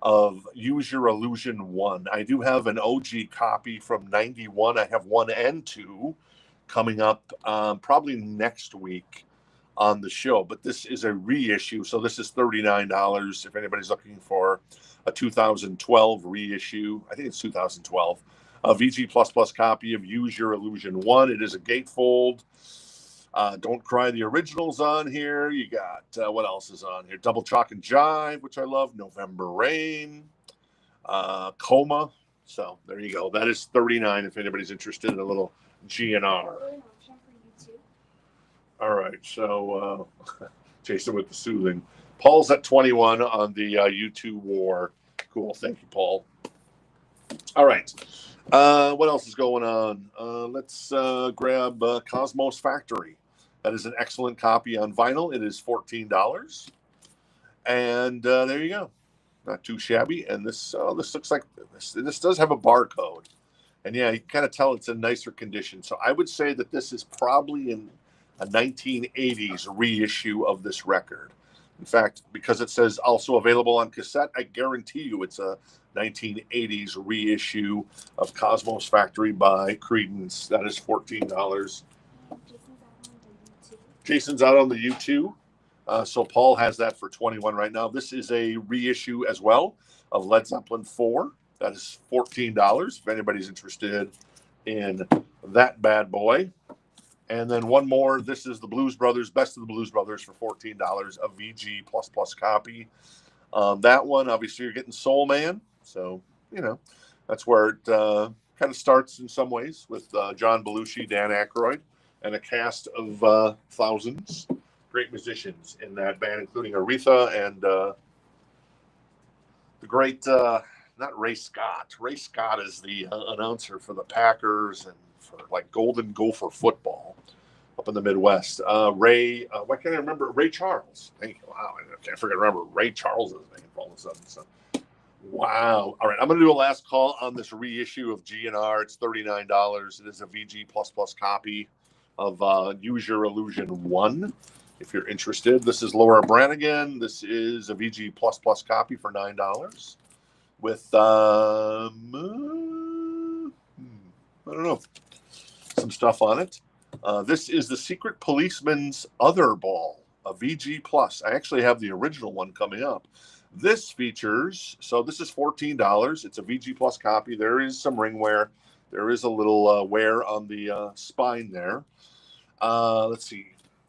Speaker 1: of Use Your Illusion 1. I do have an OG copy from 91. I have 1 and 2 coming up probably next week on the show. But this is a reissue, so this is $39 if anybody's looking for a 2012 reissue. I think it's 2012. A VG++ copy of Use Your Illusion 1. It is a gatefold. Don't Cry, the original's on here. You got, what else is on here? Double Chalk and Jive, which I love. November Rain. Coma. So there you go. That is $39 if anybody's interested in a little GNR. All right. So Jason with the soothing. Paul's at 21 on the U2 War. Cool. Thank you, Paul. All right. What else is going on? Let's grab Cosmos Factory. That is an excellent copy on vinyl. It is $14. And there you go. Not too shabby. And this looks like this does have a barcode. And yeah, you can kind of tell it's in nicer condition. So I would say that this is probably in a 1980s reissue of this record. In fact, because it says also available on cassette, I guarantee you it's a 1980s reissue of Cosmos Factory by Creedence. That is $14. Jason's out on the U2. So Paul has that for 21 right now. This is a reissue as well of Led Zeppelin 4. That is $14 if anybody's interested in that bad boy. And then one more. This is the Blues Brothers, Best of the Blues Brothers for $14, a VG++ copy. That one, obviously, you're getting Soul Man. So, that's where it kind of starts in some ways with John Belushi, Dan Aykroyd, and a cast of thousands. Great musicians in that band, including Aretha and the great, not Ray Scott. Ray Scott is the announcer for the Packers and for like Golden Gopher football. up in the Midwest. Ray, why can't I remember? Ray Charles. Thank you. Wow, I can't forget to remember Ray Charles's name all of a sudden. So, wow. All right, I'm going to do a last call on this reissue of GNR. It's $39. It is a VG++ copy of Use Your Illusion 1. If you're interested, this is Laura Branigan. This is a VG++ copy for $9 with I don't know, some stuff on it. This is the Secret Policeman's Other Ball, a VG+. I actually have the original one coming up. This features, so this is $14. It's a VG+ copy. There is some ring wear. There is a little wear on the spine there. Let's see.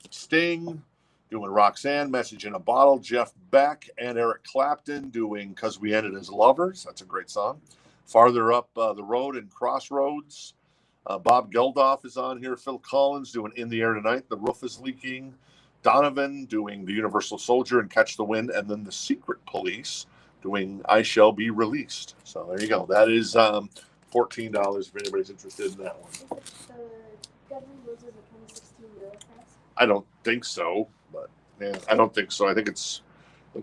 Speaker 1: Sting doing Roxanne, Message in a Bottle. Jeff Beck and Eric Clapton doing 'Cause We Ended as Lovers. That's a great song. Farther Up the Road and Crossroads. Bob Geldof is on here. Phil Collins doing In the Air Tonight. The Roof is Leaking. Donovan doing The Universal Soldier and Catch the Wind. And then the Secret Police doing I Shall Be Released. So there you go. That is $14 if anybody's interested in that one. I don't think so, but yeah, I don't think so. I think looks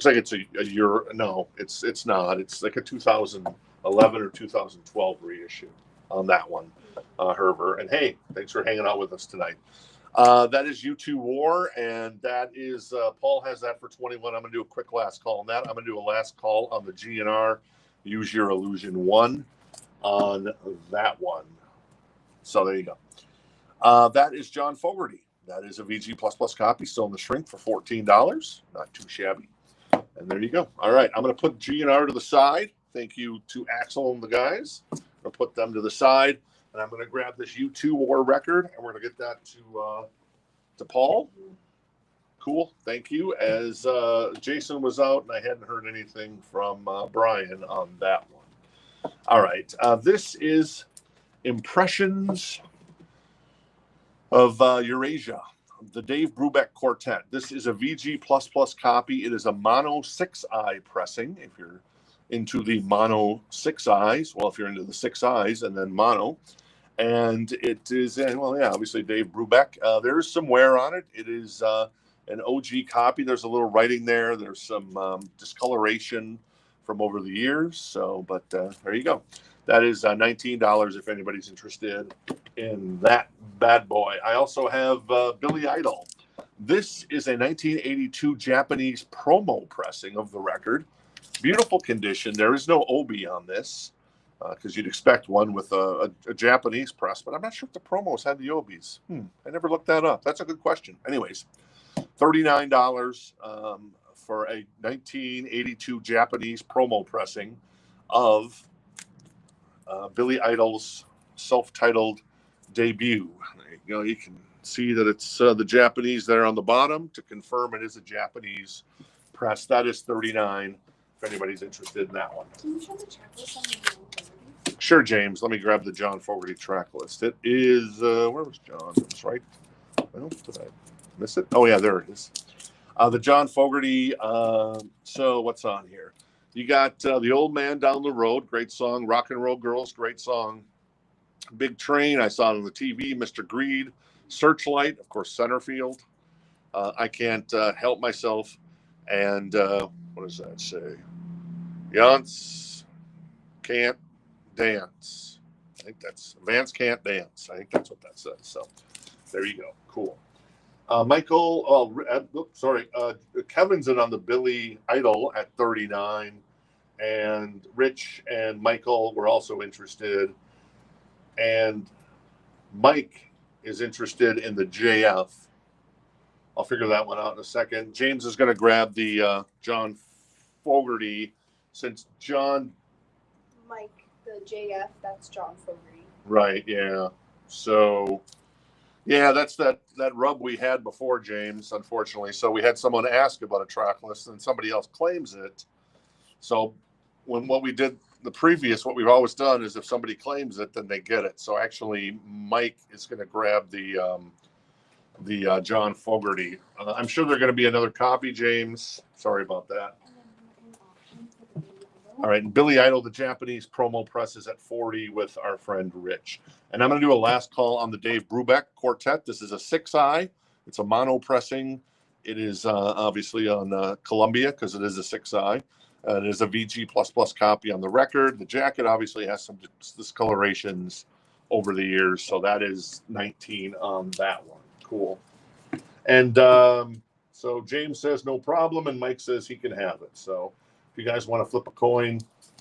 Speaker 1: like it's a year. No, it's not. It's like a 2011 or 2012 reissue on that one, Herver. And hey, thanks for hanging out with us tonight. That is U2 War, and that is Paul has that for 21. I'm going to do a quick last call on that. I'm going to do a last call on the GNR Use Your Illusion 1 on that one. So there you go. That is John Fogerty. That is a VG++ copy, still in the shrink for $14. Not too shabby. And there you go. All right, I'm going to put GNR to the side. Thank you to Axel and the guys. I'm going to put them to the side, and I'm going to grab this U2 War record, and we're going to get that to Paul. Cool. Thank you. As Jason was out, and I hadn't heard anything from Brian on that one. All right. This is Impressions of Eurasia, the Dave Brubeck Quartet. This is a VG++ copy. It is a mono 6-eye pressing. If you're into the mono 6 eyes, well, if you're into the 6 eyes and then mono, and it is, well, yeah, obviously Dave Brubeck. There is some wear on it. It is an OG copy. There's a little writing there. There's some discoloration from over the years. So, but there you go. That is $19 if anybody's interested in that bad boy. I also have Billy Idol. This is a 1982 Japanese promo pressing of the record. Beautiful condition. There is no obi on this because you'd expect one with a Japanese press, but I'm not sure if the promos had the obis. I never looked that up. That's a good question. Anyways, $39 for a 1982 Japanese promo pressing of Billy Idol's self-titled debut. You know, you can see that it's the Japanese there on the bottom to confirm it is a Japanese press. That is $39 if anybody's interested in that one.
Speaker 2: Can you show the checklist on the Fogerty?
Speaker 1: Sure, James. Let me grab the John Fogerty track list. It is where was John? It was right. Well, did I miss it? Oh yeah, there it is. The John Fogerty. So what's on here? You got The Old Man Down the Road, great song. Rock and Roll Girls, great song. Big Train, I saw it on the TV. Mr. Greed, Searchlight, of course, Centerfield. I Can't Help Myself. And what does that say? Yance Can't Dance. I think that's Vance Can't Dance. I think that's what that says. So there you go. Cool. Kevin's in on the Billy Idol at 39, and Rich and Michael were also interested, and Mike is interested in the JF. I'll figure that one out in a second. James is going to grab the John Fogerty, since
Speaker 2: Mike, the JF, that's John Fogerty.
Speaker 1: Right, yeah. So yeah, that's that rub we had before, James, unfortunately. So we had someone ask about a track list and somebody else claims it. So what we did what we've always done is if somebody claims it, then they get it. So actually Mike is going to grab the John Fogerty. I'm sure there's going to be another copy, James. Sorry about that. All right, and Billy Idol, the Japanese promo press is at 40 with our friend Rich. And I'm going to do a last call on the Dave Brubeck Quartet. This is a 6i. It's a mono pressing. It is obviously on Columbia because it is a 6i. It is a VG++ copy on the record. The jacket obviously has some discolorations over the years, so that is 19 on that one. Cool. And so James says no problem, and Mike says he can have it. So if you guys want to flip a coin,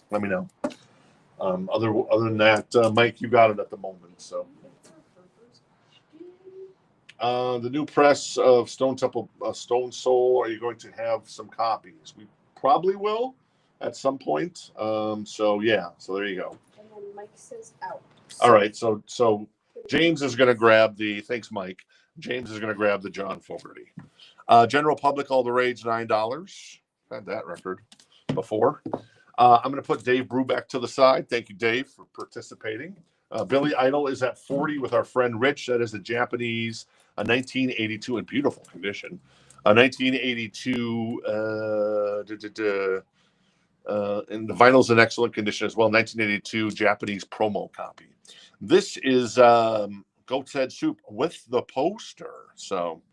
Speaker 1: let me know. Other than that, Mike, you got it at the moment. So the new press of Stone Temple, Stone Soul. Are you going to have some copies? We probably will at some point. So yeah. So there you go.
Speaker 2: And then Mike says out.
Speaker 1: All right. So James is going to grab the. Thanks, Mike. James is going to grab the John Fogerty. General Public, all the rage, $9. Had that record before. I'm going to put Dave Brubeck to the side. Thank you, Dave, for participating. Billy Idol is at 40 with our friend Rich. That is a Japanese, a 1982 in beautiful condition. A 1982, and the vinyl's in excellent condition as well. 1982 Japanese promo copy. This is Goat's Head Soup with the poster. So,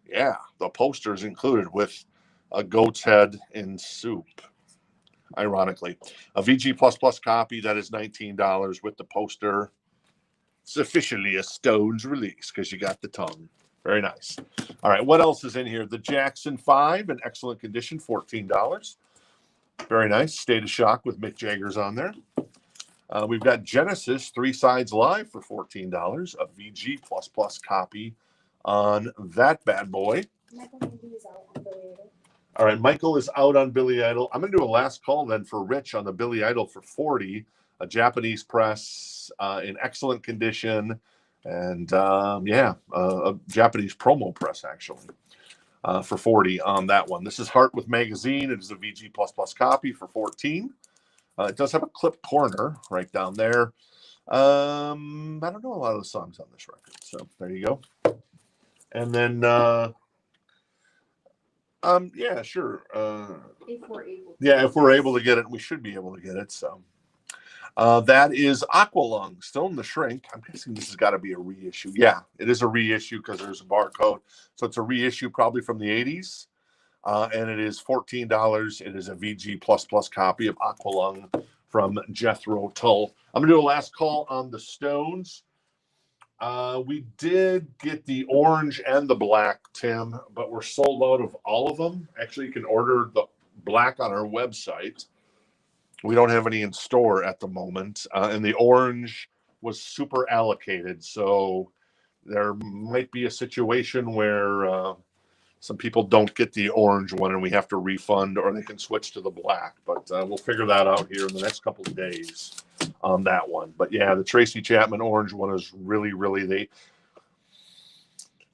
Speaker 1: yeah, the poster is included with a goat's head in soup. Ironically, a VG++ copy that is $19 with the poster. It's officially a Stones release because you got the tongue. Very nice. All right, what else is in here? The Jackson 5 in excellent condition, $14. Very nice. State of Shock with Mick Jagger's on there. We've got Genesis 3 Sides Live for $14. A VG++ copy on that bad boy. All right, Michael is out on Billy Idol. I'm going to do a last call then for Rich on the Billy Idol for 40. A Japanese press in excellent condition. And a Japanese promo press actually for 40 on that one. This is Heart with Magazine. It is a VG++ copy for 14. It does have a clip corner right down there. I don't know a lot of the songs on this record, so there you go. And then, yeah, sure.
Speaker 2: If we're able.
Speaker 1: If we're able to get it, we should be able to get it. So that is Aqualung, still in the shrink. I'm guessing this has got to be a reissue. Yeah, it is a reissue because there's a barcode. So it's a reissue probably from the 80s. And it is $14. It is a VG++ copy of Aqualung from Jethro Tull. I'm going to do a last call on the Stones. We did get the orange and the black, Tim, but we're sold out of all of them. Actually, you can order the black on our website. We don't have any in store at the moment. And the orange was super allocated. So there might be a situation where some people don't get the orange one and we have to refund, or they can switch to the black. But we'll figure that out here in the next couple of days on that one. But yeah, the Tracy Chapman orange one is really,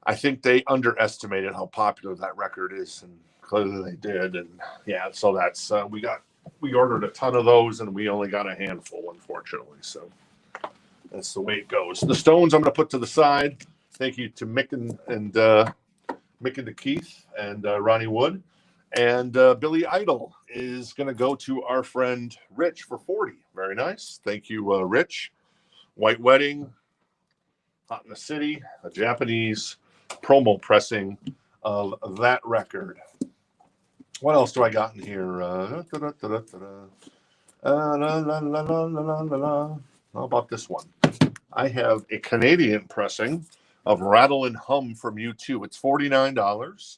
Speaker 1: I think they underestimated how popular that record is, and clearly they did. And yeah, so that's we ordered a ton of those and we only got a handful, unfortunately. So that's the way it goes. The Stones I'm going to put to the side. Thank you to Mick and to Keith and Ronnie Wood. And Billy Idol is going to go to our friend Rich for 40. Very nice. Thank you, Rich. White Wedding, Hot in the City, a Japanese promo pressing of that record. What else do I got in here? How about this one? I have a Canadian pressing of Rattle and Hum from U2. It's $49.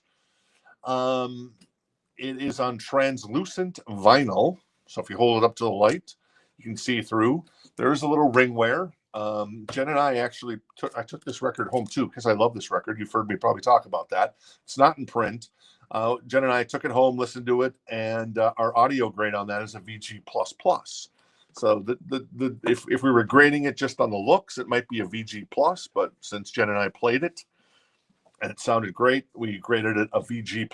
Speaker 1: It is on translucent vinyl. So if you hold it up to the light, you can see through. There's a little ring wear. Jen and I actually took this record home too because I love this record. You've heard me probably talk about that. It's not in print. Jen and I took it home, listened to it, and our audio grade on that is a VG++. So if we were grading it just on the looks, it might be a VG+, but since Jen and I played it and it sounded great, we graded it a VG++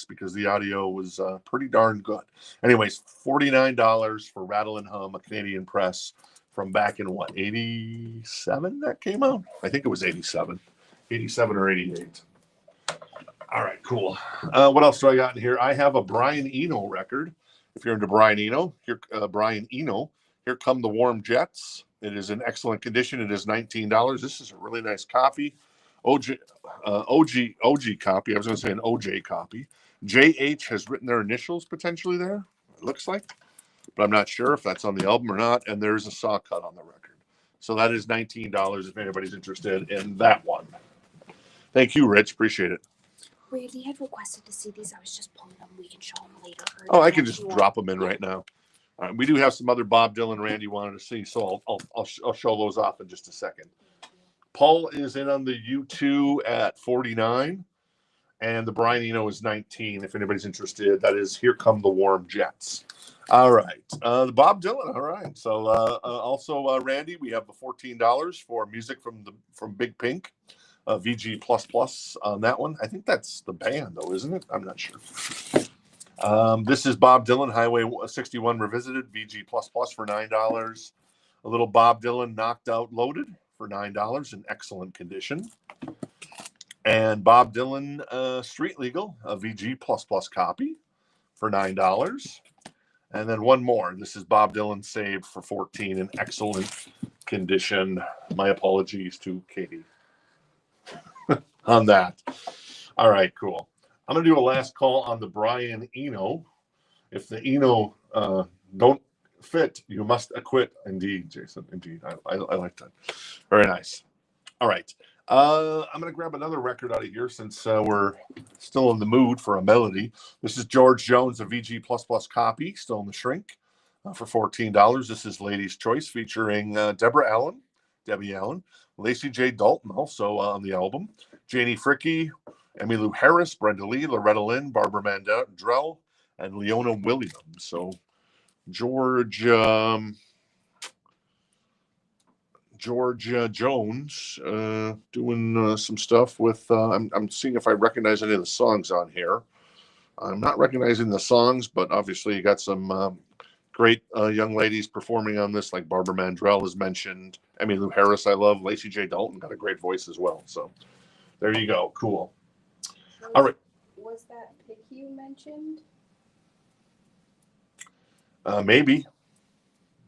Speaker 1: because the audio was pretty darn good. Anyways, $49 for Rattle and Hum, a Canadian press from back in 87 that came out? I think it was 87 or 88. All right, cool. What else do I got in here? I have a Brian Eno record. If you're into Brian Eno, here come the Warm Jets. It is in excellent condition. It is $19. This is a really nice copy. OG copy. I was going to say an OJ copy. JH has written their initials potentially there, it looks like, but I'm not sure if that's on the album or not. And there's a saw cut on the record. So that is $19 if anybody's interested in that one. Thank you, Rich. Appreciate it.
Speaker 2: Randy had requested to see these. I was just pulling them. We can show them later.
Speaker 1: Oh, I can just drop them in right now. All right, we do have some other Bob Dylan Randy wanted to see, so I'll show those off in just a second. Paul is in on the U2 at 49, and the Brian Eno is 19. If anybody's interested, that is Here Come the Warm Jets. All right, the Bob Dylan. All right, so also Randy, we have the $14 for music from Big Pink, VG++ on that one. I think that's the band though, isn't it? I'm not sure. This is Bob Dylan, Highway 61 Revisited, VG++ for $9. A little Bob Dylan Knocked Out Loaded for $9 in excellent condition. And Bob Dylan Street Legal, a VG++ copy for $9. And then one more. This is Bob Dylan Saved for $14 in excellent condition. My apologies to Katie on that. All right, cool. I'm going to do a last call on the Brian Eno. If the Eno don't fit, you must acquit. Indeed, Jason. Indeed. I like that. Very nice. All right. I'm going to grab another record out of here since we're still in the mood for a melody. This is George Jones, a VG++ copy, still in the shrink, for $14. This is Lady's Choice featuring Debbie Allen, Lacey J. Dalton, also on the album, Janie Fricke, Emmylou Harris, Brenda Lee, Loretta Lynn, Barbara Mandrell, and Leona Williams. So George Jones doing some stuff with. I'm seeing if I recognize any of the songs on here. I'm not recognizing the songs, but obviously you got some great young ladies performing on this, like Barbara Mandrell is mentioned. Emmylou Harris, I love. Lacey J. Dalton got a great voice as well. So there you go. Cool. All right.
Speaker 2: Was that pick you mentioned?
Speaker 1: Maybe,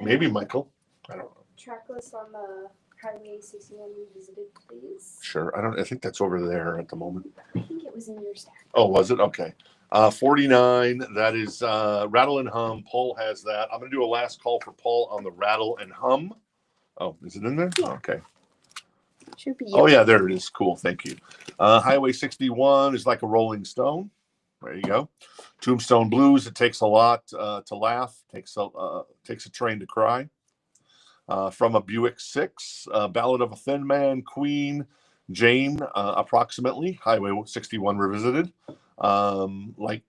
Speaker 1: Michael. I don't know.
Speaker 2: Track list on the Highway 61 Revisited, please.
Speaker 1: Sure. I think that's over there at the moment.
Speaker 2: I think it was in your stack.
Speaker 1: Oh, was it? Okay. 49. That is Rattle and Hum. Paul has that. I'm going to do a last call for Paul on the Rattle and Hum. Oh, is it in there?
Speaker 2: Yeah.
Speaker 1: Okay.
Speaker 2: Should be.
Speaker 1: Oh, yeah, there it is. Cool. Thank you. Highway 61 is like a Rolling Stone. There you go. Tombstone Blues. It takes a lot to laugh. Takes a train to cry. From a Buick 6, Ballad of a Thin Man, Queen, Jane, approximately. Highway 61 Revisited. Like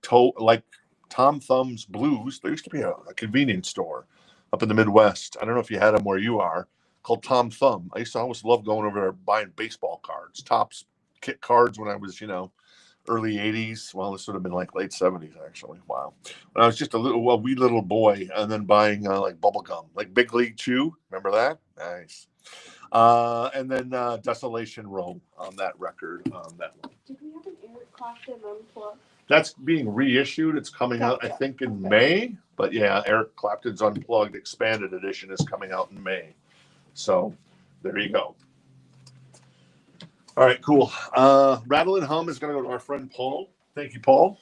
Speaker 1: Tom Thumb's Blues. There used to be a convenience store up in the Midwest. I don't know if you had them where you are, called Tom Thumb. I used to always love going over there buying baseball cards, Topps kit cards when I was, early 80s. Well, this would have been like late 70s, actually. Wow. When I was just a wee little boy, and then buying like bubble gum, like Big League Chew. Remember that? Nice. And then Desolation Row on that record. On that one.
Speaker 2: Did we have an Eric Clapton Unplugged?
Speaker 1: That's being reissued. It's coming out, I think, in May. But yeah, Eric Clapton's Unplugged Expanded Edition is coming out in May. So there you go. All right, cool. Rattle and Hum is going to go to our friend Paul. Thank you, Paul.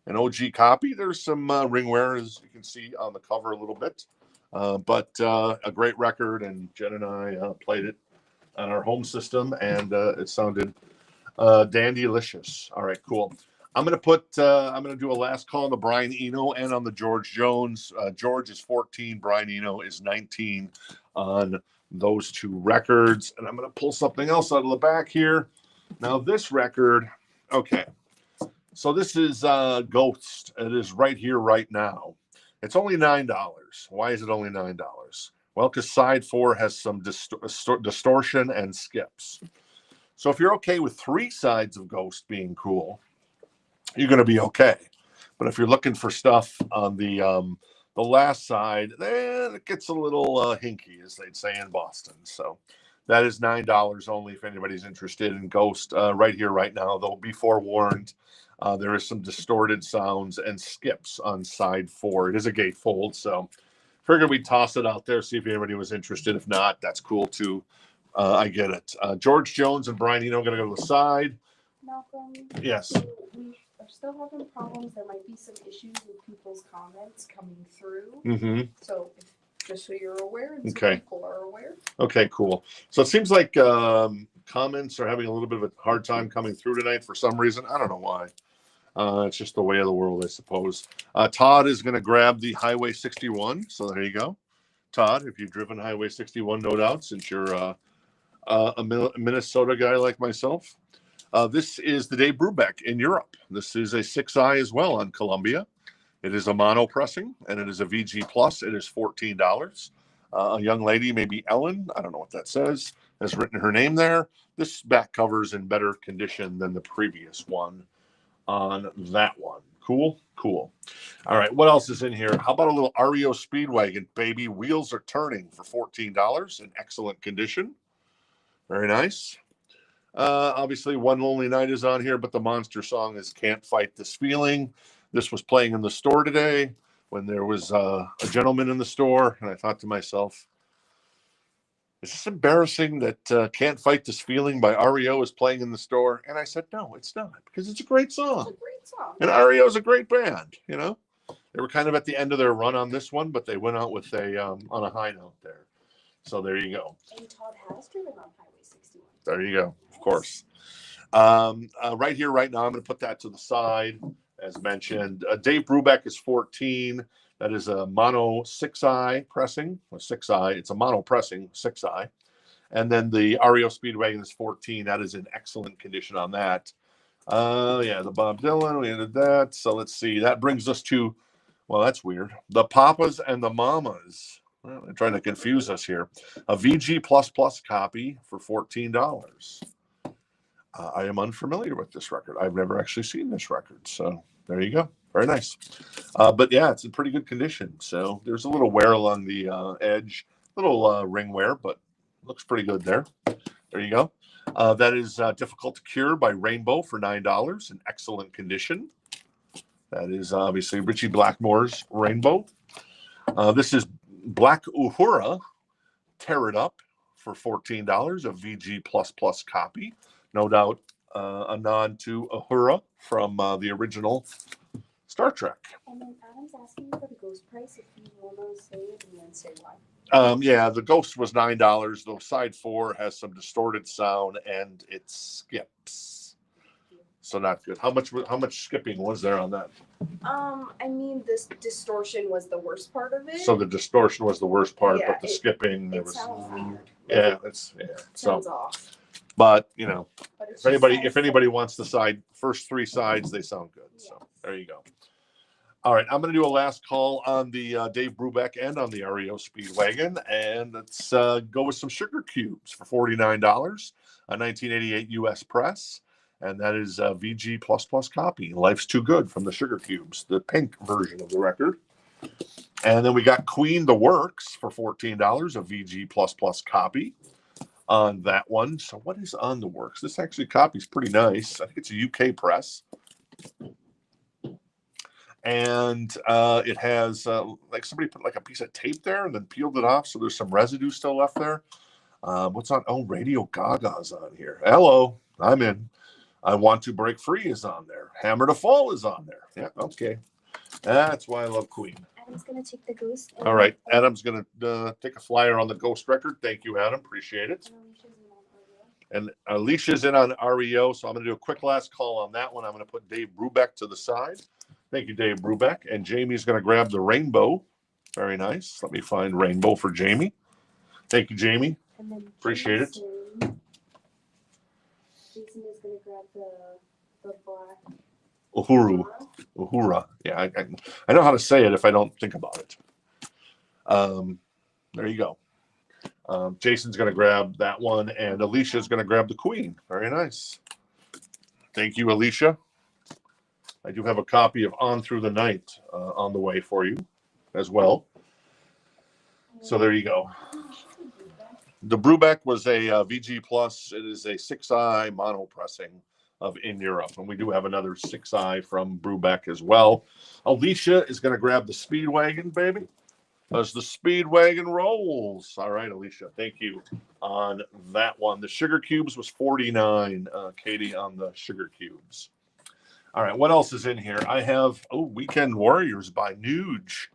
Speaker 1: An OG copy. There's some ringware, as you can see on the cover a little bit. But a great record, and Jen and I played it on our home system, and it sounded dandy-licious. All right, cool. I'm going to do a last call on the Brian Eno and on the George Jones. George is 14. Brian Eno is 19 on those two records. And I'm going to pull something else out of the back here. Now, this record, okay. So this is Ghost. It is right here, right now. It's only $9. Why is it only $9? Well, because side 4 has some distortion and skips. So if you're okay with 3 sides of Ghost being cool, you're going to be okay. But if you're looking for stuff on the last side, then it gets a little hinky, as they'd say in Boston. So That is $9 only if anybody's interested in Ghost right here, right now. They'll be forewarned. There is some distorted sounds and skips on side 4. It is a gatefold, so figured we'd toss it out there, see if anybody was interested. If not, that's cool too. I get it. George Jones and Brian Eno going to go to the side.
Speaker 2: Malcolm.
Speaker 1: Yes.
Speaker 2: So we are still having problems. There might be some issues with people's comments coming through.
Speaker 1: Mm-hmm.
Speaker 2: So just so you're aware, and
Speaker 1: Okay.
Speaker 2: so people are aware.
Speaker 1: Okay, cool. So it seems like comments are having a little bit of a hard time coming through tonight for some reason. I don't know why. It's just the way of the world, I suppose. Todd is going to grab the Highway 61. So there you go. Todd, if you've driven Highway 61, no doubt, since you're a Minnesota guy like myself. This is the Dave Brubeck in Europe. This is a 6i as well on Columbia. It is a mono pressing, and it is a VG Plus. It is $14. A young lady, maybe Ellen, I don't know what that says, has written her name there. This back cover is in better condition than the previous one on that one. Cool, cool. All right, what else is in here? How about a little REO Speedwagon, baby? Wheels are turning for $14 in excellent condition. Very nice. Obviously, One Lonely Night is on here, but the monster song is Can't Fight This Feeling. This was playing in the store today when there was a gentleman in the store, and I thought to myself, is this embarrassing that Can't Fight This Feeling by REO is playing in the store? And I said, no, it's not, because it's a great song.
Speaker 2: It's a great song.
Speaker 1: And REO is a great band, you know. They were kind of at the end of their run on this one, but they went out with on a high note there. So there you go.
Speaker 2: And Todd has driven on Highway 61.
Speaker 1: There you go. Of course. Right here, right now, I'm going to put that to the side, as mentioned. Dave Brubeck is 14. That is a mono 6i pressing. A 6i. It's a mono pressing 6i. And then the REO Speedwagon is 14. That is in excellent condition on that. Yeah, the Bob Dylan. We did that. So let's see. That brings us to, well, that's weird. The Papas and the Mamas. Well, they're trying to confuse us here. A VG++ copy for $14. I am unfamiliar with this record. I've never actually seen this record. So there you go. Very nice. But yeah, it's in pretty good condition. So there's a little wear along the edge, little ring wear, but looks pretty good there. There you go. That is Difficult to Cure by Rainbow for $9 in excellent condition. That is obviously Richie Blackmore's Rainbow. This is Black Uhura, Tear It Up for $14, a VG++ copy. No doubt a nod to Uhura from the original Star Trek.
Speaker 2: And then Adam's asking for the ghost price if you want to say it and then say why.
Speaker 1: Yeah, the Ghost was $9. The side 4 has some distorted sound and it skips. So not good. How much skipping was there on that?
Speaker 2: I mean, this distortion was the worst part of it.
Speaker 1: So the distortion was the worst part,
Speaker 2: Yeah,
Speaker 1: but the skipping there was.
Speaker 2: Sounds weird.
Speaker 1: Yeah,
Speaker 2: Sounds off.
Speaker 1: But you know,
Speaker 2: But
Speaker 1: if anybody wants the first 3 sides, they sound good.
Speaker 2: Yes.
Speaker 1: So there you go. All right, I'm going to do a last call on the Dave Brubeck and on the REO Speedwagon, and let's go with some sugar cubes for $49, a 1988 U.S. press, and that is a VG++ copy. Life's Too Good from the Sugar Cubes, the pink version of the record. And then we got Queen the Works for $14, a VG++ copy on that one. So what is on the Works? This actually copy's pretty nice. I think it's a UK press. And it has like somebody put like a piece of tape there and then peeled it off, so there's some residue still left there. What's on? Oh, Radio Gaga's on here. Hello, I'm in. I Want to Break Free is on there. Hammer to Fall is on there. Yeah, okay. That's why I love Queen.
Speaker 2: Adam's gonna take the ghost.
Speaker 1: All right, Adam's gonna take a flyer on the Ghost record. Thank you, Adam. Appreciate it. And Alicia's in on REO, so I'm going to do a quick last call on that one. I'm going to put Dave Brubeck to the side. Thank you, Dave Brubeck. And Jamie's going to grab the Rainbow. Very nice. Let me find Rainbow for Jamie. Thank you, Jamie. Appreciate it.
Speaker 2: Jason is going to grab the black.
Speaker 1: Uhura. Yeah, I know how to say it if I don't think about it. There you go. Jason's going to grab that one, and Alicia's going to grab the Queen. Very nice. Thank you, Alicia. I do have a copy of On Through the Night on the way for you as well. So there you go. The Brubeck was a VG Plus. It is a 6i mono pressing of In Europe. And we do have another 6i from Brubeck as well. Alicia is going to grab the Speedwagon, baby, as the Speedwagon rolls. All right, Alicia, thank you on that one. The Sugar Cubes was 49, Katie, on the Sugar Cubes. All right, what else is in here? I have, Weekend Warriors by Nuge.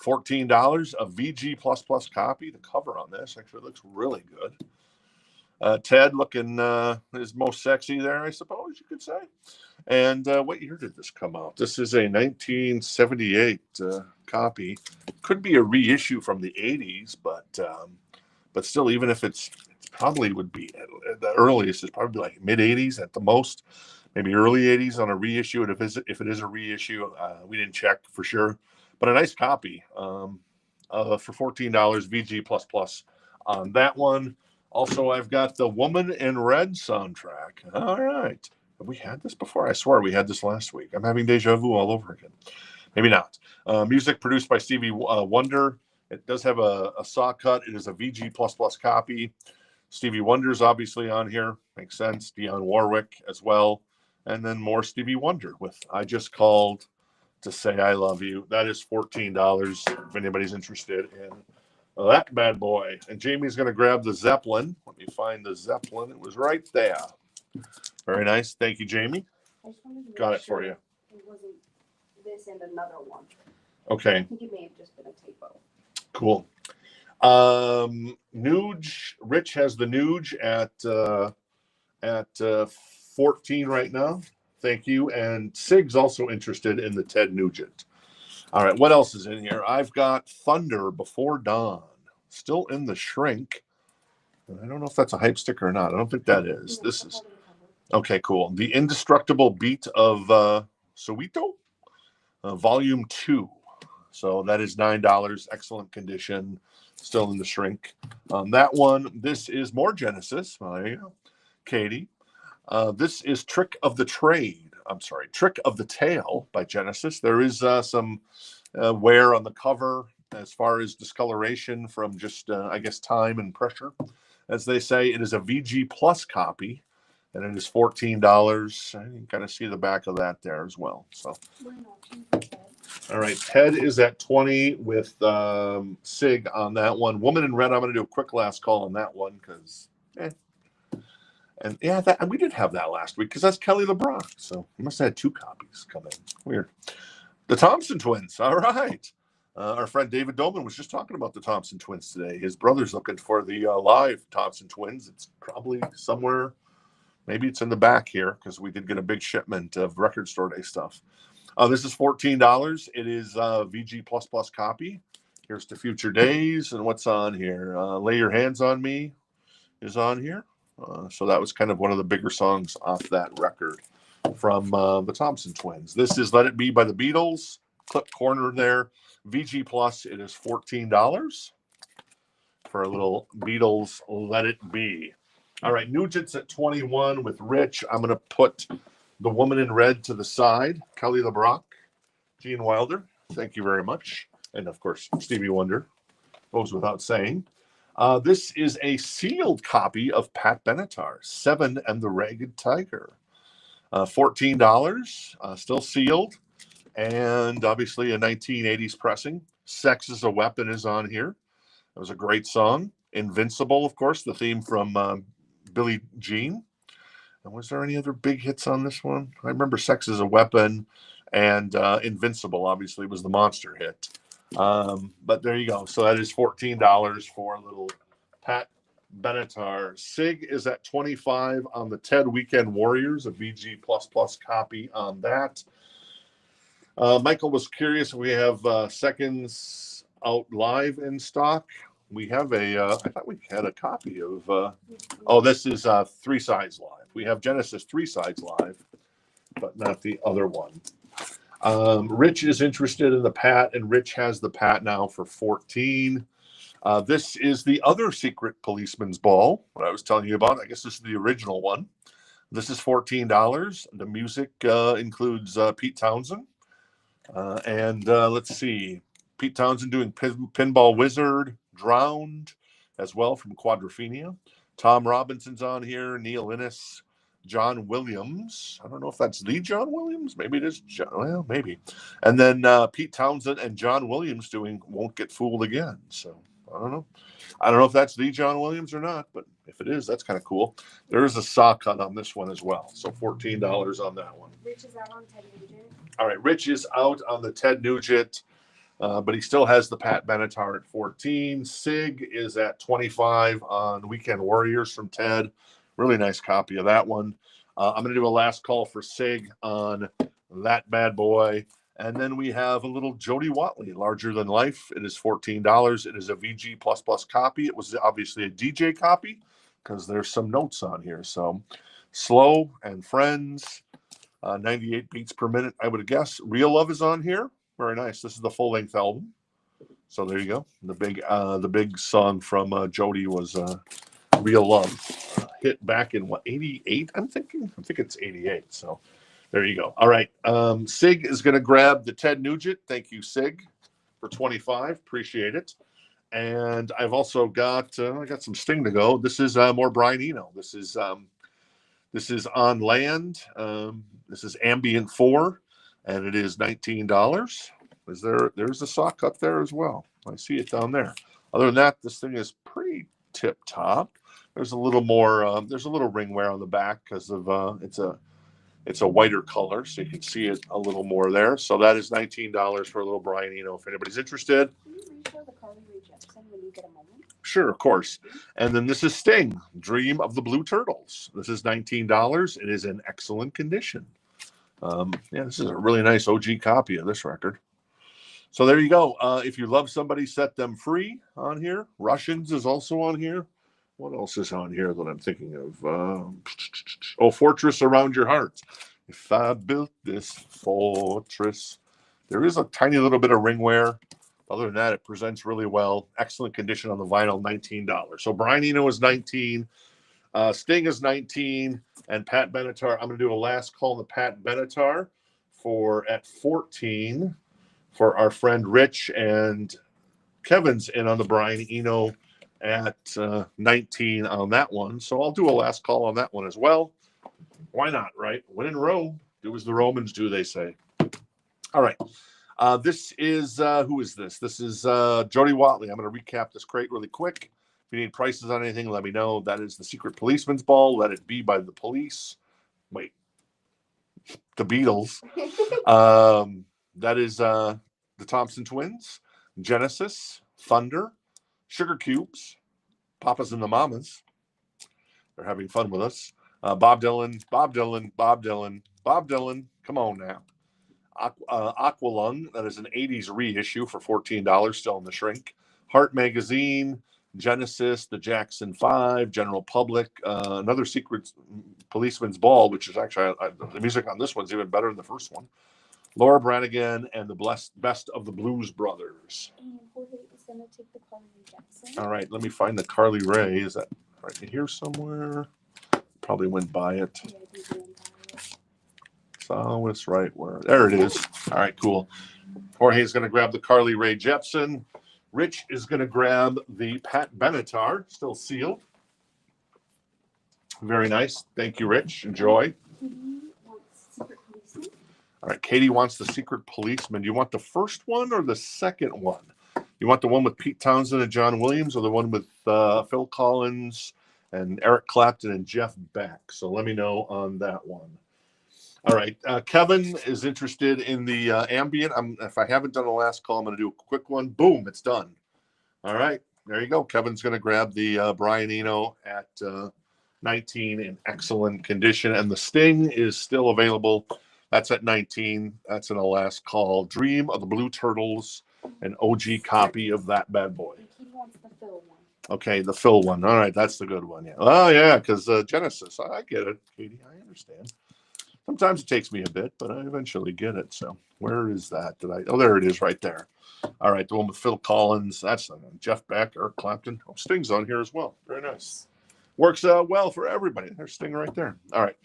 Speaker 1: $14, a VG++ copy. The cover on this actually looks really good. Ted looking his most sexy there, I suppose you could say. And what year did this come out? This is a 1978 copy. Could be a reissue from the 80s, but still, even if it probably would be the earliest is probably like mid 80s at the most, maybe early 80s on a reissue. And if it is a reissue, we didn't check for sure. But a nice copy for $14, VG++ on that one. Also, I've got the Woman in Red soundtrack. All right. Have we had this before? I swear we had this last week. I'm having deja vu all over again. Maybe not. Music produced by Stevie Wonder. It does have a saw cut. It is a VG++ copy. Stevie Wonder's obviously on here. Makes sense. Dionne Warwick as well. And then more Stevie Wonder with I Just Called to Say I Love You. That is $14 if anybody's interested in that bad boy. And Jamie's going to grab the Zeppelin. Let me find the Zeppelin. It was right there. Very nice. Thank you, Jamie. Got it for you.
Speaker 2: It wasn't this and another one.
Speaker 1: Okay.
Speaker 2: I think it may have just been a typo.
Speaker 1: Cool. Nuge. Rich has the Nuge at 14 right now. Thank you. And Sig's also interested in the Ted Nugent. All right, what else is in here? I've got Thunder Before Dawn. Still in the shrink. I don't know if that's a hype sticker or not. I don't think that is. This is... Okay, cool. The Indestructible Beat of Soweto, Volume 2. So that is $9. Excellent condition. Still in the shrink. That one, this is more Genesis. Well, there you go. Katie. This is Trick of the Tail by Genesis. There is some wear on the cover as far as discoloration from just, I guess, time and pressure. As they say, it is a VG Plus copy, and it is $14. I can kind of see the back of that there as well. So, all right, Ted is at 20 with Sig on that one. Woman in Red, I'm going to do a quick last call on that one because, And yeah, and we did have that last week because that's Kelly LeBron. So we must have had 2 copies come in. Weird. The Thompson Twins. All right. Our friend David Dolman was just talking about the Thompson Twins today. His brother's looking for the live Thompson Twins. It's probably somewhere. Maybe it's in the back here because we did get a big shipment of Record Store Day stuff. This is $14. It is VG++ copy. Here's to Future Days. And what's on here? Lay Your Hands on Me is on here. So that was kind of one of the bigger songs off that record from the Thompson Twins. This is Let It Be by the Beatles. Clip corner there. VG Plus, it is $14 for a little Beatles Let It Be. All right, Nugent's at 21 with Rich. I'm going to put the Woman in Red to the side. Kelly LeBrock, Gene Wilder, thank you very much. And, of course, Stevie Wonder, goes without saying. This is a sealed copy of Pat Benatar, Seven and the Ragged Tiger. $14, still sealed, and obviously a 1980s pressing. Sex is a Weapon is on here. That was a great song. Invincible, of course, the theme from Billie Jean. And was there any other big hits on this one? I remember Sex is a Weapon and Invincible, obviously, was the monster hit. But there you go. So that is $14 for a little Pat Benatar. Sig is at 25 on the Ted Weekend Warriors, a VG++ copy on that. Michael was curious if we have Seconds Out Live in stock. We have I thought we had a copy of, this is 3 Sides Live. We have Genesis 3 Sides Live, but not the other one. Rich is interested in the Pat, and Rich has the Pat now for 14. This is the other Secret Policeman's Ball, what I was telling you about. I guess this is the original one. This is $14. The music includes Pete Townsend. And let's see. Pete Townsend doing Pinball Wizard, Drowned, as well from Quadrophenia. Tom Robinson's on here, Neil Innes, John Williams. I don't know if that's the John Williams. Maybe it is. Well, maybe. And then Pete Townsend and John Williams doing Won't Get Fooled Again. So I don't know. I don't know if that's the John Williams or not, but if it is, that's kind of cool. There is a saw cut on this one as well. So $14 on that one.
Speaker 2: Rich is out on Ted Nugent.
Speaker 1: All right, Rich is out on the Ted Nugent, but he still has the Pat Benatar at 14. Sig is at 25 on Weekend Warriors from Ted. Really nice copy of that one. I'm going to do a last call for Sig on that bad boy. And then we have a little Jody Watley, Larger Than Life. It is $14. It is a VG++ copy. It was obviously a DJ copy because there's some notes on here. So Slow and Friends, 98 beats per minute, I would guess. Real Love is on here. Very nice. This is the full-length album. So there you go. The big song from Jody was Real Love. Hit back in, what, 88, I'm thinking? I think it's 88. So there you go. All right. Sig is going to grab the Ted Nugent. Thank you, Sig, for 25. Appreciate it. And I've also got I got some Sting to go. This is more Brian Eno. This is On Land. This is Ambient 4, and it is $19. There's a sock up there as well. I see it down there. Other than that, this thing is pretty tip top. There's a little more. There's a little ring wear on the back because of it's a whiter color, so you can see it a little more there. So that is $19 for a little Brian Eno. If anybody's interested.
Speaker 2: Can you reshow the Carly Rae Jepsen when you get a moment?
Speaker 1: Sure, of course. And then this is Sting, Dream of the Blue Turtles. This is $19. It is in excellent condition. This is a really nice OG copy of this record. So there you go. If you love somebody, set them free on here. Russians is also on here. What else is on here that I'm thinking of? Fortress Around Your Heart. If I built this fortress. There is a tiny little bit of ring wear. Other than that, it presents really well. Excellent condition on the vinyl, $19. So Brian Eno is 19. Sting is 19. And Pat Benatar, I'm going to do a last call on the Pat Benatar at 14 for our friend Rich. And Kevin's in on the Brian Eno at 19 on that one. So I'll do a last call on that one as well. Why not, right? When in Rome, do as the Romans do, they say. All right. This is, who is this? This is Jody Watley. I'm going to recap this crate really quick. If you need prices on anything, let me know. That is the Secret Policeman's Ball. Let It Be by the Police. Wait. The Beatles. That is the Thompson Twins. Genesis. Thunder. Sugar Cubes, Papas and the Mamas. They're having fun with us. Bob Dylan. Come on now. Aqualung, that is an 80s reissue for $14, still in the shrink. Heart Magazine, Genesis, the Jackson 5, General Public, another Secret Policeman's Ball, which is actually, the music on this one's even better than the first one. Laura Branigan and the Best of the Blues Brothers.
Speaker 2: And Jorge is going to take the Carly Rae Jepsen.
Speaker 1: All right, let me find the Carly Rae. Is that right here somewhere? Probably went by it.
Speaker 2: Yeah, I think he went by it.
Speaker 1: So it's right where. There it is. All right, cool. Jorge's going to grab the Carly Rae Jepsen. Rich is going to grab the Pat Benatar, still sealed. Very nice. Thank you, Rich. Enjoy.
Speaker 2: Katie wants Secret Policeman.
Speaker 1: All right, Katie wants the Secret Policeman. Do you want the first one or the second one? You want the one with Pete Townsend and John Williams, or the one with Phil Collins and Eric Clapton and Jeff Beck? So let me know on that one. All right, Kevin is interested in the ambient. If I haven't done the last call, I'm going to do a quick one. Boom, it's done. All right, there you go. Kevin's going to grab the Brian Eno at 19 in excellent condition, and the Sting is still available. That's at 19. That's in a last call. Dream of the Blue Turtles, an OG copy of that bad boy.
Speaker 2: He wants the Phil one.
Speaker 1: Okay, the Phil one. All right, that's the good one. Yeah. Oh, yeah, because Genesis. I get it, Katie. I understand. Sometimes it takes me a bit, but I eventually get it. So where is that? Oh, there it is right there. All right, the one with Phil Collins. That's Jeff Beck, Eric Clapton. Oh, Sting's on here as well. Very nice. Works well for everybody. There's Sting right there. All right.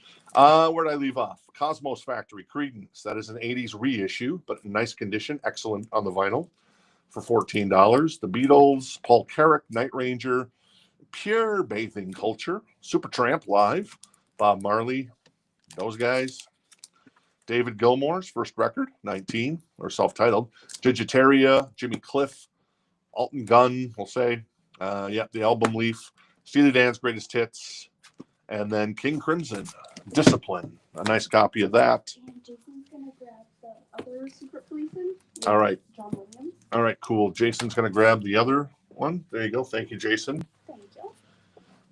Speaker 1: Where did I leave off? Cosmos Factory, Creedence. That is an 80s reissue, but in nice condition. Excellent on the vinyl for $14. The Beatles, Paul Carrack, Night Ranger, Pure Bathing Culture, Supertramp Live, Bob Marley, those guys. David Gilmour's first record, 19, or self-titled. Digitaria, Jimmy Cliff, Alton Gunn, we'll say. The album Leaf, Steely Dan's Greatest Hits, and then King Crimson, Discipline. A nice copy of that.
Speaker 2: And Jason's gonna grab the other Secret Policeman.
Speaker 1: All right.
Speaker 2: John Williams.
Speaker 1: All right, cool. Jason's going to grab the other one. There you go. Thank you, Jason.
Speaker 2: Thank you.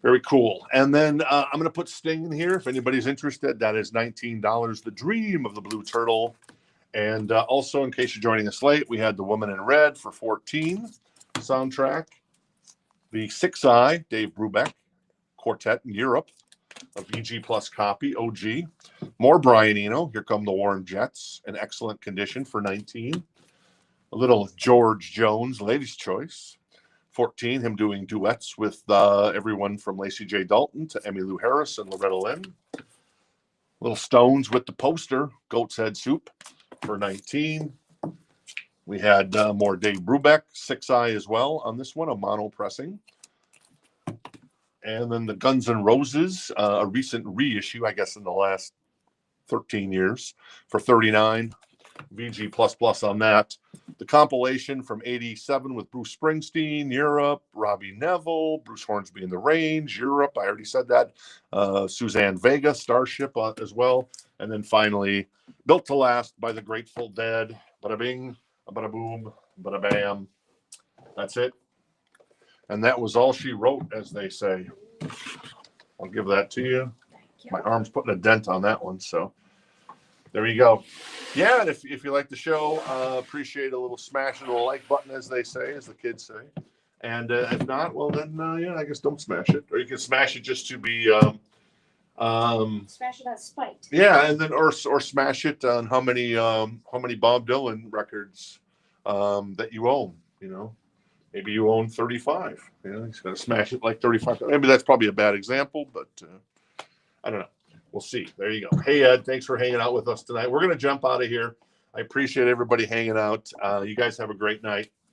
Speaker 1: Very cool. And then I'm going to put Sting in here if anybody's interested. That is $19. The Dream of the Blue Turtle. And also, in case you're joining us late, we had The Woman in Red for $14 soundtrack. The Six Eye, Dave Brubeck, Quartet in Europe, a VG Plus copy, OG. More Brian Eno, Here Come the Warren Jets, in excellent condition for $19. A little George Jones, Ladies' Choice. 14, him doing duets with everyone from Lacey J. Dalton to Emmylou Harris and Loretta Lynn. Little Stones with the Poster, Goat's Head Soup for 19. We had more Dave Brubeck, Six Eye as well on this one, a mono pressing. And then the Guns N' Roses, a recent reissue, I guess, in the last 13 years for 39. VG plus on that. The compilation from 87 with Bruce Springsteen, Europe, Robbie Neville, Bruce Hornsby in the Range, Europe, I already said that. Suzanne Vega, Starship as well. And then finally, Built to Last by the Grateful Dead. Bada bing, bada boom, bada bam. That's it. And that was all she wrote, as they say. I'll give that to you.
Speaker 2: Thank you.
Speaker 1: My arm's putting a dent on that one, so there you go. Yeah, and if you like the show, appreciate a little smashing the like button, as they say, as the kids say. And if not, well then, I guess don't smash it, or you can smash it just to be
Speaker 2: Smash it out spite.
Speaker 1: yeah, and then or smash it on how many Bob Dylan records that you own. Maybe you own 35. He's gonna smash it like 35. Maybe that's probably a bad example, but I don't know. We'll see. There you go. Hey, Ed, thanks for hanging out with us tonight. We're going to jump out of here. I appreciate everybody hanging out. You guys have a great night.